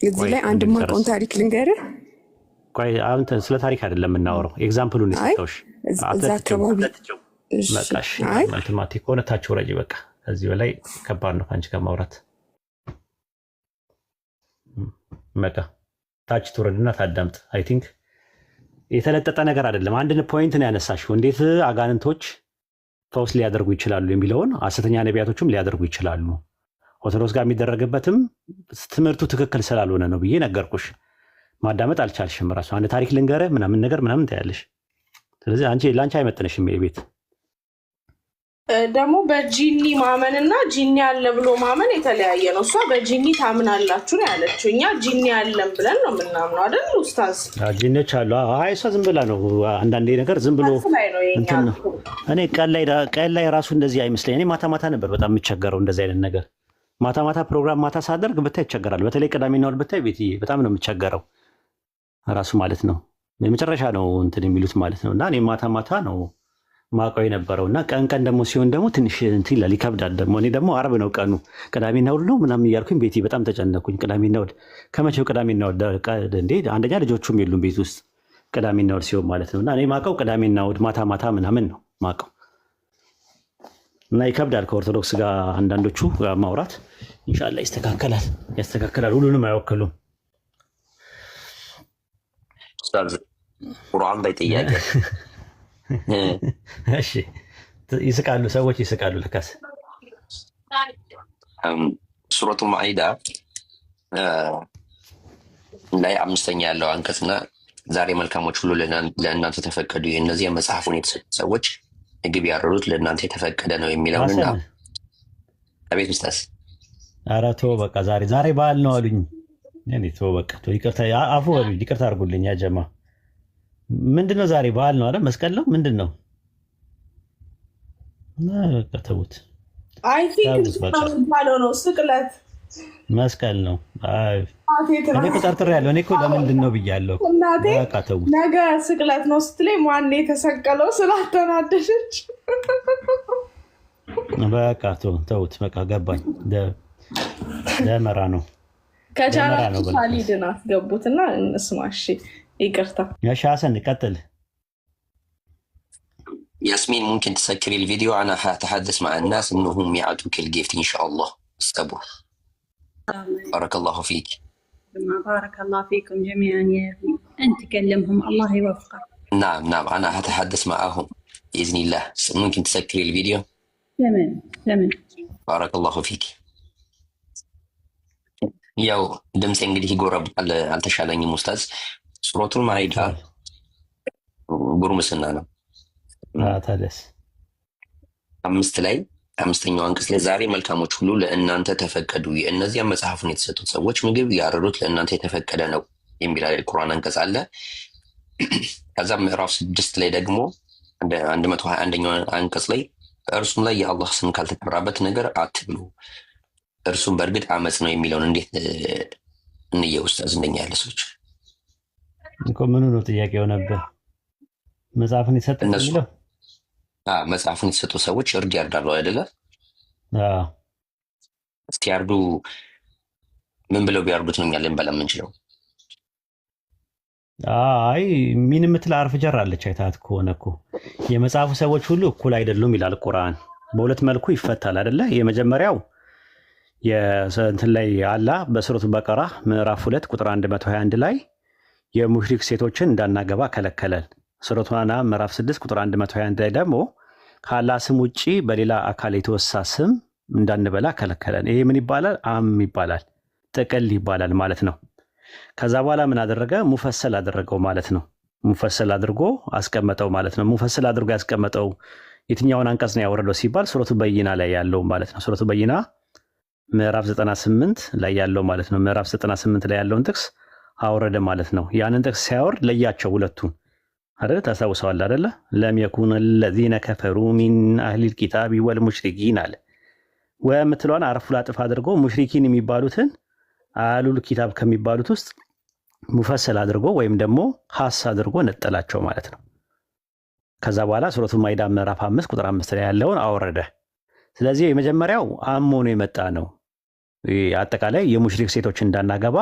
እዚህ ላይ አንድ ማቆም ታሪክ ልንገርህ። ቆይ አሁን ስለ ታሪክ አይደለም የምናወራው፣ ኤግዛምፕሉን የሰጠሁሽ ማቴማቲክ ከሆነ ታች ወረጅ። በቃ ከዚህ በላይ ከባድ ነው ከአንቺ ጋር ማውራት። በቃ ታች ትውረድና ታዳምጥ። አይ ቲንክ የተለጠጠ ነገር አይደለም። አንድን ፖይንት ነው ያነሳሽው። እንዴት አጋንንቶች ፈውስ ሊያደርጉ ይችላሉ የሚለውን ሐሰተኛ ነቢያቶችም ሊያደርጉ ይችላሉ። ኦርቶዶክስ ጋር የሚደረግበትም ትምህርቱ ትክክል ስላልሆነ ነው ብዬ ነገርኩሽ። ማዳመጥ አልቻልሽም። ራሱ አንድ ታሪክ ልንገርህ ምናምን ነገር ምናምን ታያለሽ። ስለዚህ ለአንቺ አይመጥንሽም። የቤት ደግሞ በጂኒ ማመን እና ጂኒ አለ ብሎ ማመን የተለያየ ነው። እሷ በጂኒ ታምናላችሁ ነው ያለችው። እኛ ጂኒ አለን ብለን ነው የምናምነው አይደል ኡስታዝ? ጂኒዎች አሉ። አይ እሷ ዝም ብላ ነው አንዳንዴ ነገር ዝም ብሎ እንትን ነው። እኔ ቀን ላይ ራሱ እንደዚህ አይመስለኝ። እኔ ማታ ነበር በጣም የምቸገረው እንደዚህ አይነት ነገር። ማታ ፕሮግራም ማታ ሳደርግ ብታይ ይቸገራል። በተለይ ቅዳሜና እሑድ ብታይ ቤትዬ በጣም ነው የምቸገረው ራሱ ማለት ነው። የመጨረሻ ነው እንትን የሚሉት ማለት ነው። እና እኔ ማታ ነው ማውቀው የነበረው እና ቀን ደግሞ ሲሆን ደግሞ ትንሽ እንትን ይላል፣ ይከብዳል። ደግሞ እኔ ደግሞ አርብ ነው ቀኑ ቅዳሜና እሑድ ነው ምናምን እያልኩኝ ቤቴ በጣም ተጨነኩኝ። ቅዳሜና እሑድ ከመቼው ቅዳሜና እሑድ እንዴ! አንደኛ ልጆቹም የሉም ቤት ውስጥ ቅዳሜና እሑድ ሲሆን ማለት ነው። እና እኔ ማውቀው ቅዳሜና እሑድ ማታ ምናምን ነው ማውቀው እና ይከብዳል ከኦርቶዶክስ ጋር አንዳንዶቹ ማውራት። ኢንሻአላህ ያስተካከላል። ሁሉንም አይወክሉም። ኡስታዝ ቁርአን ላይ ጥያቄ እሺ፣ ይስቃሉ፣ ሰዎች ይስቃሉ። ለካስ ሱረቱ ማኢዳ ላይ 5ኛ ያለው አንቀጽና ዛሬ መልካሞች ሁሉ ለእናንተ ተፈቀዱ፣ እነዚህ መጽሐፉን የተሰጡ ሰዎች ምግብ ያረሩት ለእናንተ የተፈቀደ ነው የሚለውንና አቤት ኡስታዝ። ኧረ ተው በቃ ዛሬ በዓል ነው አሉኝ። እኔ ተው በቃ ተው፣ ይቅርታ አፉ በሉኝ፣ ይቅርታ አድርጉልኝ። ያ ጀማ ምንድነው ዛሬ በዓል ነው አይደል? መስቀል ነው ምንድነው? በቃ ተውት። አይ ቲንክ ነው ስቅለት መስቀል ነው። እኔ እኮ ጠርጥሬያለሁ። እኔ እኮ ለምንድን ነው ብያለሁ። በቃ ተውት። ነገ ስቅለት ነው ስትለኝ ማን የተሰቀለው ስላልተናደደች በቃ ተውት። በቃ ገባኝ። ደመራ ነው ከቻላችሁ ሳሊድን አስገቡትና እንስማ። እሺ ይቅርታ። እሺ ሐሰን ቀጥል። ياسمين ممكن تسكري الفيديو؟ أنا هتحدث مع الناس إنهم يعطوك الجيفت إن شاء الله. استبوا. بارك الله فيك. بارك الله فيكم جميعا يا أخي. أنت كلمهم الله يوفقك. نعم أنا هتحدث معهم بإذن الله. ممكن تسكري الفيديو؟ تمام. بارك الله فيك. ያው ድምፅ እንግዲህ ይጎረብጣል፣ አልተሻለኝም ኡስታዝ። ሱረቱል ማኢዳ ጉርምስና ነው። ታዲያስ 5 ላይ 5ኛው አንቀጽ ላይ ዛሬ መልካሞች ሁሉ ለእናንተ ተፈቀዱ፣ የእነዚያ መጽሐፉን የተሰጡት ሰዎች ምግብ ያረሩት ለእናንተ የተፈቀደ ነው የሚል ቁርአን አንቀጽ አለ። ከዛ ምዕራፍ 6 ላይ ደግሞ 121ኛው አንቀጽ ላይ እርሱም ላይ የአላህ ስም ካልተጠራበት ነገር አትብሉ፣ እርሱም በእርግጥ አመፅ ነው የሚለውን እንዴት እንየው ኡስታዝ? እንደኛ ያለ ሰዎች እኮ ምኑ ነው ጥያቄው ነበር። መጽሐፉን የተሰጠ ነው። መጽሐፉን የተሰጡ ሰዎች እርድ ያርዳሉ አይደለ? እስኪያርዱ ምን ብለው ቢያርዱት ነው እኛ ልንበላ የምንችለው? አይ ሚን የምትል አርፍ ጀር አለች። አይታት ከሆነ እኮ የመጽሐፉ ሰዎች ሁሉ እኩል አይደሉም ይላል ቁርአን። በሁለት መልኩ ይፈታል አይደለ? የመጀመሪያው የእንትን ላይ አላህ በሱረቱ በቀራ ምዕራፍ 2 ቁጥር 121 ላይ የሙሽሪክ ሴቶችን እንዳናገባ ከለከለን። ሱረቱ አናም ምዕራፍ 6 ቁጥር 121 ላይ ደግሞ ከአላህ ስም ውጪ በሌላ አካል የተወሳ ስም እንዳንበላ ከለከለን። ይሄ ምን ይባላል? አም ይባላል፣ ጥቅል ይባላል ማለት ነው። ከዛ በኋላ ምን አደረገ? ሙፈሰል አደረገው ማለት ነው። ሙፈሰል አድርጎ አስቀመጠው ማለት ነው። ሙፈሰል አድርጎ ያስቀመጠው የትኛውን አንቀጽ ነው ያወረደው ሲባል ሱረቱ በይና ላይ ያለው ማለት ነው። ሱረቱ በይና ምዕራፍ 98 ላይ ያለው ማለት ነው። ምዕራፍ 98 ላይ ያለውን ጥቅስ አወረደ ማለት ነው። ያንን ጥቅስ ሲያወርድ ለያቸው ሁለቱን አይደል? ታስታውሰዋል አይደለ? ለም የኩን الذين كفروا من اهل الكتاب والمشركين አለ ወምትሏን አርፉላ ጥፍ አድርጎ ሙሽሪኪን የሚባሉትን አሉል ኪታብ ከሚባሉት ውስጥ ሙፈሰል አድርጎ ወይም ደግሞ ሐስ አድርጎ ነጠላቸው ማለት ነው። ከዛ በኋላ ሱረቱ ማይዳ ምዕራፍ 5 ቁጥር 5 ላይ ያለውን አወረደ። ስለዚህ የመጀመሪያው አሞ ነው የመጣ ነው። አጠቃላይ የሙሽሪክ ሴቶች እንዳናገባ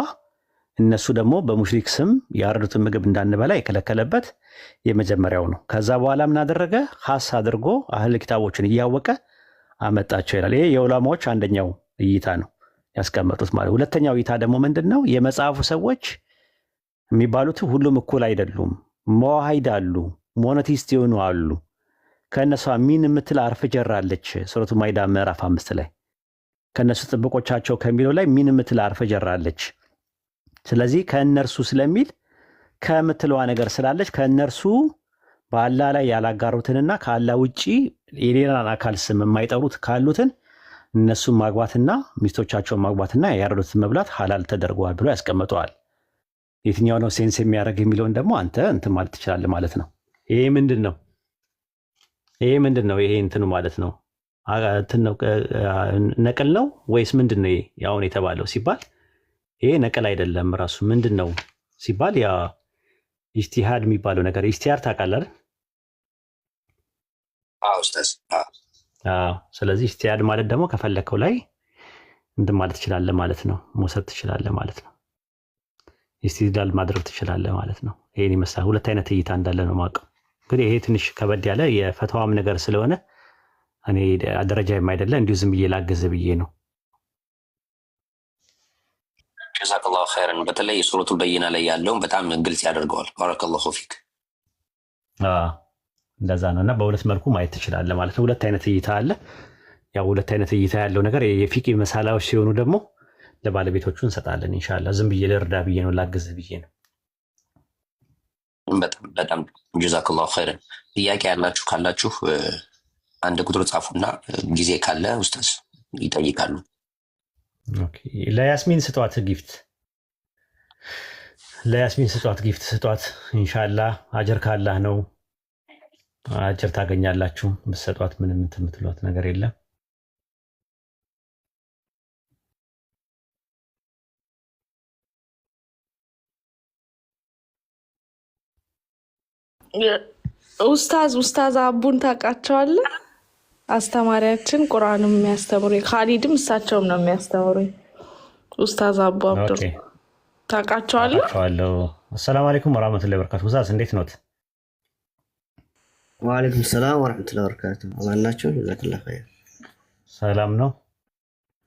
እነሱ ደግሞ በሙሽሪክ ስም ያረዱትን ምግብ እንዳንበላ የከለከለበት የመጀመሪያው ነው። ከዛ በኋላ ምን አደረገ? ሐስ አድርጎ አህል ኪታቦችን እያወቀ አመጣቸው ይላል። ይሄ የዑላማዎች አንደኛው እይታ ነው ያስቀመጡት ማለት። ሁለተኛው እይታ ደግሞ ምንድነው? የመጽሐፉ ሰዎች የሚባሉት ሁሉም እኩል አይደሉም። መዋሂድ አሉ፣ ሞኖቲስት የሆኑ አሉ። ከእነሷ ሚን የምትል አርፍ ጀራለች ሱረቱ ማይዳ ምዕራፍ 5 ላይ ከእነሱ ጥብቆቻቸው ከሚለው ላይ ሚን የምትል አርፍ ጀራለች። ስለዚህ ከእነርሱ ስለሚል ከምትለዋ ነገር ስላለች ከእነርሱ በአላህ ላይ ያላጋሩትንና ከአላህ ውጪ የሌላን አካል ስም የማይጠሩት ካሉትን እነሱን ማግባትና ሚስቶቻቸውን ማግባትና ያረዱትን መብላት ሐላል ተደርገዋል ብሎ ያስቀምጠዋል። የትኛው ነው ሴንስ የሚያደርግ የሚለውን ደግሞ አንተ እንትን ማለት ትችላለህ ማለት ነው። ይሄ ምንድን ነው? ይሄ እንትኑ ማለት ነው ነቅል ነው ወይስ ምንድን ነው? ያሁን የተባለው ሲባል ይሄ ነቅል አይደለም። ራሱ ምንድን ነው ሲባል ያ ኢጅቲሃድ የሚባለው ነገር ኢጅቲሃድ ታውቃለህ? ስለዚህ ኢጅቲሃድ ማለት ደግሞ ከፈለከው ላይ እንትን ማለት ትችላለህ ማለት ነው። መውሰድ ትችላለህ ማለት ነው። ኢስቲድላል ማድረግ ትችላለህ ማለት ነው። ይሄን ይመስላል። ሁለት አይነት እይታ እንዳለ ነው የማውቀው። እንግዲህ ይሄ ትንሽ ከበድ ያለ የፈተዋም ነገር ስለሆነ እኔ ደረጃ የማይደለ እንዲሁ ዝም ብዬ ላገዘ ብዬ ነው። ጀዛከላሁ ኸይረን። በተለይ ሱረቱ በይና ላይ ያለውን በጣም ግልጽ ያደርገዋል። ባረከላሁ ፊክ። እንደዛ ነው እና በሁለት መልኩ ማየት ትችላለህ ማለት ነው። ሁለት አይነት እይታ አለ። ያው ሁለት አይነት እይታ ያለው ነገር የፊቂ መሳላዎች ሲሆኑ ደግሞ ለባለቤቶቹ እንሰጣለን ኢንሻአላህ። ዝም ብዬ ልርዳ ብዬ ነው ላገዝ ብዬ ነው። በጣም ጀዛከላሁ ኸይረን። ጥያቄ ያላችሁ ካላችሁ አንድ ቁጥር ጻፉና ጊዜ ካለ ኡስታዝ ይጠይቃሉ። ኦኬ። ለያስሚን ስጧት ጊፍት፣ ለያስሚን ስጧት ጊፍት ስጧት። ኢንሻአላህ አጀር ካላህ ነው። አጀር ታገኛላችሁ ብትሰጧት። ምንም የምትሏት ነገር የለም። ኡስታዝ አቡን ታውቃቸዋለህ? አስተማሪያችን ቁርአንም የሚያስተምሩኝ ካሊድም እሳቸውም ነው የሚያስተምሩኝ። ኡስታዝ አቡ አብዱር ታውቃቸዋለህ? ታውቃቸዋለሁ። አሰላሙ አለይኩም ወራህመቱላሂ ወበረካቱ። ኡስታዝ እንዴት ኖት? ወአለይኩም ሰላም ወራህመቱላሂ ወበረካቱ። አማን ናችሁ? ጀዛከላሁ ኸይር። ሰላም ነው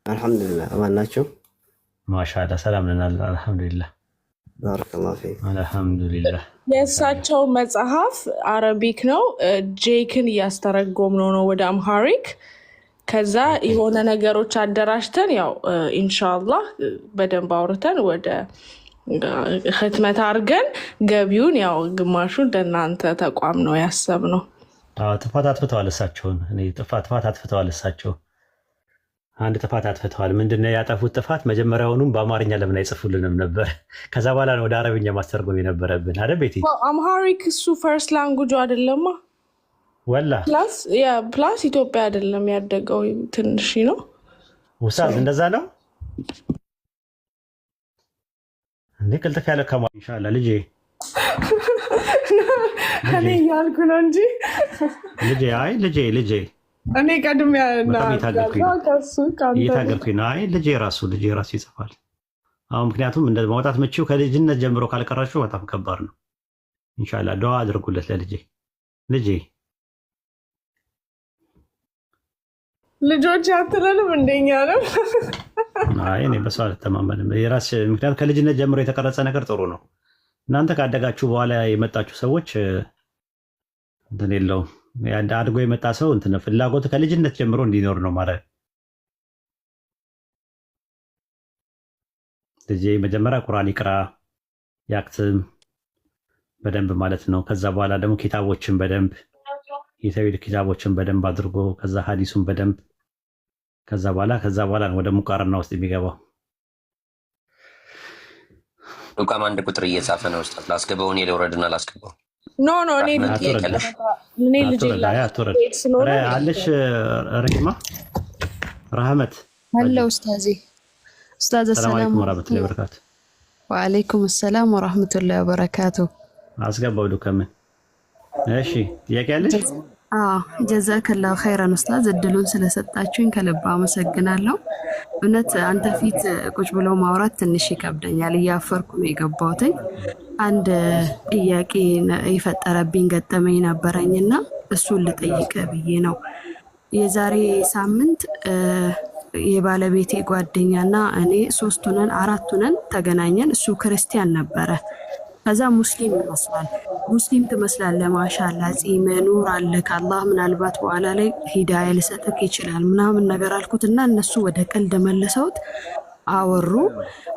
አልሐምዱሊላህ። አማን ናችሁ? ማሻአላህ ሰላም ነን አልሐምዱሊላህ። ባረከላሁ ፊክ። አልሐምዱሊላህ። የእሳቸው መጽሐፍ አረቢክ ነው። ጄክን እያስተረጎም ነው ወደ አምሃሪክ። ከዛ የሆነ ነገሮች አደራጅተን ያው ኢንሻአላህ በደንብ አውርተን ወደ ህትመት አድርገን ገቢውን ያው ግማሹን ለእናንተ ተቋም ነው ያሰብነው። ጥፋት አጥፍተዋል እሳቸውን እኔ ጥፋት አጥፍተዋል እሳቸው አንድ ጥፋት አጥፍተዋል። ምንድነው ያጠፉት ጥፋት? መጀመሪያውኑም በአማርኛ ለምን አይጽፉልንም ነበር? ከዛ በኋላ ነው ወደ አረብኛ ማስተርጎም የነበረብን አይደል? ቤቲ አምሃሪክ እሱ ፈርስት ላንጉጅ አይደለማ ወላ ፕላስ ኢትዮጵያ አይደለም ያደገው ትንሽ ነው። ኡስታዝ እንደዛ ነው እንዴ? ቅልጥፍ ያለ ከማ ኢንሻአላህ ልጄ እኔ ያልኩ ነው እንጂ ልጄ እኔ ቀድሜ በጣም እየታገልኩኝ ነው ከሱ ከአንተ እየታገልኩኝ ነው። አይ ልጄ ራሱ ይጽፋል። አሁን ምክንያቱም እንደ ማውጣት መቼው ከልጅነት ጀምሮ ካልቀራችሁ በጣም ከባድ ነው። ኢንሻአላህ ዱዓ አድርጉለት ለልጄ። ልጆች አትለንም እንደኛ ነው። አይ እኔ በሰው አልተማመንም። የራስ ምክንያቱም ከልጅነት ጀምሮ የተቀረጸ ነገር ጥሩ ነው። እናንተ ካደጋችሁ በኋላ የመጣችሁ ሰዎች እንትን የለውም። አድጎ የመጣ ሰው እንትን ፍላጎት ከልጅነት ጀምሮ እንዲኖር ነው ማለት። ልጄ መጀመሪያ ቁርአን ይቅራ ያክትም በደንብ ማለት ነው። ከዛ በኋላ ደግሞ ኪታቦችን በደንብ የተውሂድ ኪታቦችን በደንብ አድርጎ ከዛ ሐዲሱን በደንብ ከዛ በኋላ ወደ ሙቃረና ውስጥ የሚገባው። ሉቃም 1 ቁጥር እየጻፈ ነው። ኡስታዝ ላስገባው እኔ ልውረድና ላስገባው። ኖ እኔ ልጅ አለሽ ረሂማ ረህመት አለ ኡስታዝ ሰላም አለይኩም ወራህመቱላሂ ወበረካቱ። ወአለይኩም ሰላም ወራህመቱላሂ ወበረካቱ። አስገባው ዱከምን። እሺ ጥያቄ አለሽ? ጀዛከላሁ ኸይረን ኡስታዝ፣ እድሉን ስለሰጣችሁኝ ከልብ አመሰግናለሁ። እውነት አንተ ፊት ቁጭ ብሎ ማውራት ትንሽ ይከብደኛል፣ እያፈርኩ ነው የገባሁትኝ። አንድ ጥያቄ የፈጠረብኝ ገጠመኝ ነበረኝና እሱን ልጠይቅ ብዬ ነው። የዛሬ ሳምንት የባለቤቴ ጓደኛና እኔ 3 ነን ተገናኘን። እሱ ክርስቲያን ነበረ። ከዛ ሙስሊም ትመስላለህ ማሻላ ጺም ኑር አለ ከአላህ ምናልባት በኋላ ላይ ሂዳያ ሊሰጥክ ይችላል ምናምን ነገር አልኩትና እነሱ ወደ ቀልድ መለሰውት አወሩ።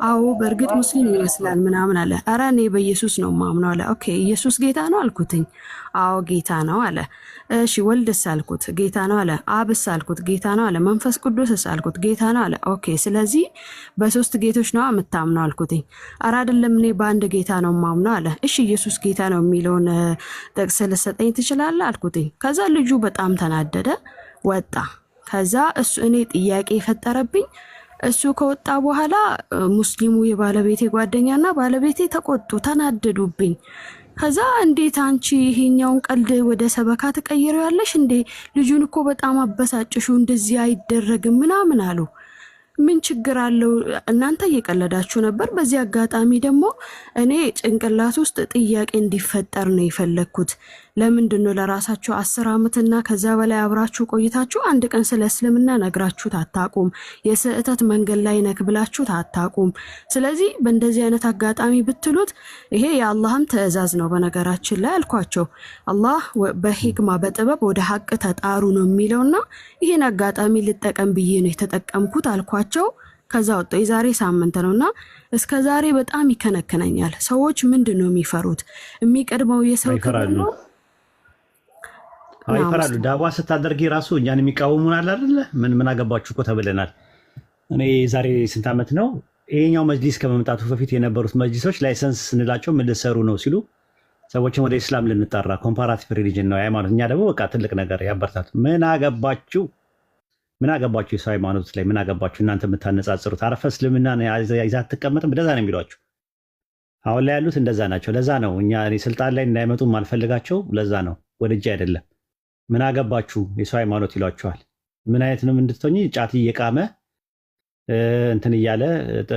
አዎ በእርግጥ ሙስሊም ይመስላል ምናምን አለ። ኧረ እኔ በኢየሱስ ነው ማምነው አለ። ኦኬ ኢየሱስ ጌታ ነው አልኩትኝ። አዎ ጌታ ነው አለ። እሺ ወልድስ አልኩት። ጌታ ነው አለ። አብስ አልኩት። ጌታ ነው አለ። መንፈስ ቅዱስስ አልኩት። ጌታ ነው አለ። ኦኬ ስለዚህ በ3 ጌቶች ነው የምታምነው አልኩትኝ። ኧረ አይደለም እኔ በአንድ ጌታ ነው ማምነው አለ። እሺ ኢየሱስ ጌታ ነው የሚለውን ጥቅስ ልሰጠኝ ትችላለህ አልኩትኝ። ከዛ ልጁ በጣም ተናደደ ወጣ። ከዛ እኔ ጥያቄ የፈጠረብኝ እሱ ከወጣ በኋላ ሙስሊሙ የባለቤቴ ጓደኛና ባለቤቴ ተቆጡ፣ ተናደዱብኝ። ከዛ እንዴት አንቺ ይሄኛውን ቀልድ ወደ ሰበካ ትቀይሪያለሽ እንዴ? ልጁን እኮ በጣም አበሳጭሹ፣ እንደዚህ አይደረግም ምናምን አሉ። ምን ችግር አለው? እናንተ እየቀለዳችሁ ነበር። በዚህ አጋጣሚ ደግሞ እኔ ጭንቅላት ውስጥ ጥያቄ እንዲፈጠር ነው የፈለግኩት። ለምንድን ነው ለራሳችሁ 10 ዓመትና ከዛ በላይ አብራችሁ ቆይታችሁ አንድ ቀን ስለ እስልምና ነግራችሁት አታቁም? የስህተት መንገድ ላይ ነክ ብላችሁት አታቁም? ስለዚህ በእንደዚህ አይነት አጋጣሚ ብትሉት ይሄ የአላህም ትዕዛዝ ነው። በነገራችን ላይ አልኳቸው አላህ በሂክማ በጥበብ ወደ ሀቅ ተጣሩ ነው የሚለውና ይሄን አጋጣሚ ልጠቀም ብዬ ነው የተጠቀምኩት አልኳቸው። ከዛ ወጣ። የዛሬ ሳምንት ነውና እስከ ዛሬ በጣም ይከነከነኛል። ሰዎች ምንድን ነው የሚፈሩት? የሚቀድመው የሰው ክብር ነው። ይፈራሉ። ዳዋ ስታደርጊ ራሱ እኛን የሚቃወሙን አለ አይደለ? ምን አገባችሁ እኮ ተብለናል። እኔ ዛሬ ስንት ዓመት ነው ይሄኛው መጅሊስ ከመምጣቱ በፊት የነበሩት መጅሊሶች ላይሰንስ ስንላቸው ምን ልትሰሩ ነው ሲሉ ሰዎችን ወደ ኢስላም ልንጠራ ኮምፓራቲቭ ሪሊጅን ነው ሃይማኖት። እኛ ደግሞ በቃ ትልቅ ነገር ያበርታቱ። ምን አገባችሁ የሰው ሃይማኖት ላይ ምን አገባችሁ እናንተ የምታነጻጽሩት? አረፈ እስልምና ይዛ አትቀመጥም። እንደዛ ነው የሚሏቸው። አሁን ላይ ያሉት እንደዛ ናቸው። ለዛ ነው እኛ ስልጣን ላይ እንዳይመጡ ማልፈልጋቸው። ለዛ ነው ወደጄ አይደለም። ምን አገባችሁ የሰው ሃይማኖት ይሏቸዋል። ምን አይነት ነው እንድትሆኚ? ጫት እየቃመ እንትን እያለ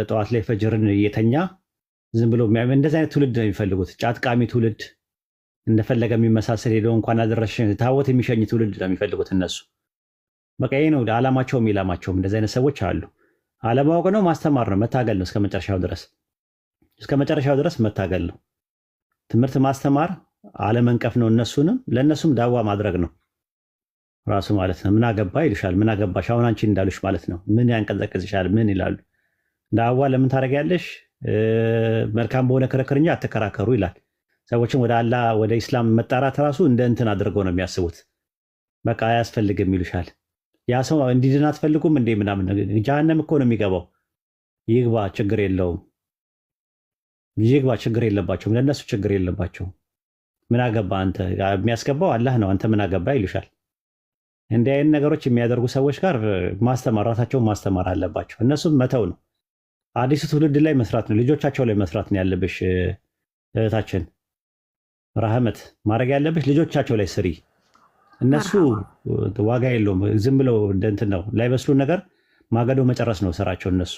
ጠዋት ላይ ፈጅርን እየተኛ ዝም ብሎ እንደዚህ አይነት ትውልድ ነው የሚፈልጉት። ጫት ቃሚ ትውልድ፣ እንደፈለገ የሚመሳሰል ሄደው እንኳን አደረሽ ታቦት የሚሸኝ ትውልድ ነው የሚፈልጉት እነሱ። በቃ ይሄ ነው ዓላማቸውም ኢላማቸውም። እንደዚህ አይነት ሰዎች አሉ። አለማወቅ ነው፣ ማስተማር ነው፣ መታገል ነው። እስከ መጨረሻው ድረስ መታገል ነው። ትምህርት ማስተማር አለመንቀፍ ነው። እነሱንም ለእነሱም ዳዋ ማድረግ ነው ራሱ ማለት ነው። ምን አገባ ይልሻል። ምን አገባሽ አሁን አንቺ እንዳሉሽ ማለት ነው። ምን ያንቀዘቅዝሻል? ምን ይላሉ? ዳዋ ለምን ታደርጊያለሽ? መልካም በሆነ ክርክር እንጂ አትከራከሩ ይላል። ሰዎችን ወደ አላህ ወደ ኢስላም መጣራት ራሱ እንደ እንትን አድርገው ነው የሚያስቡት። በቃ አያስፈልግም ይሉሻል። ያ ሰው እንዲድን አትፈልጉም እንዴ ምናምን። ጀሃነም እኮ ነው የሚገባው። ይግባ ችግር የለውም። ይግባ ችግር የለባቸውም። ለእነሱ ችግር የለባቸውም። ምን አገባ አንተ? የሚያስገባው አላህ ነው። አንተ ምን አገባ ይሉሻል። እንዲህ አይነት ነገሮች የሚያደርጉ ሰዎች ጋር ማስተማር ራሳቸውን ማስተማር አለባቸው። እነሱም መተው ነው። አዲሱ ትውልድ ላይ መስራት ነው። ልጆቻቸው ላይ መስራት ነው ያለብሽ እህታችን ረህመት። ማድረግ ያለብሽ ልጆቻቸው ላይ ስሪ። እነሱ ዋጋ የለውም። ዝም ብለው እንትን ነው ላይበስሉ ነገር ማገዶ መጨረስ ነው ስራቸው። እነሱ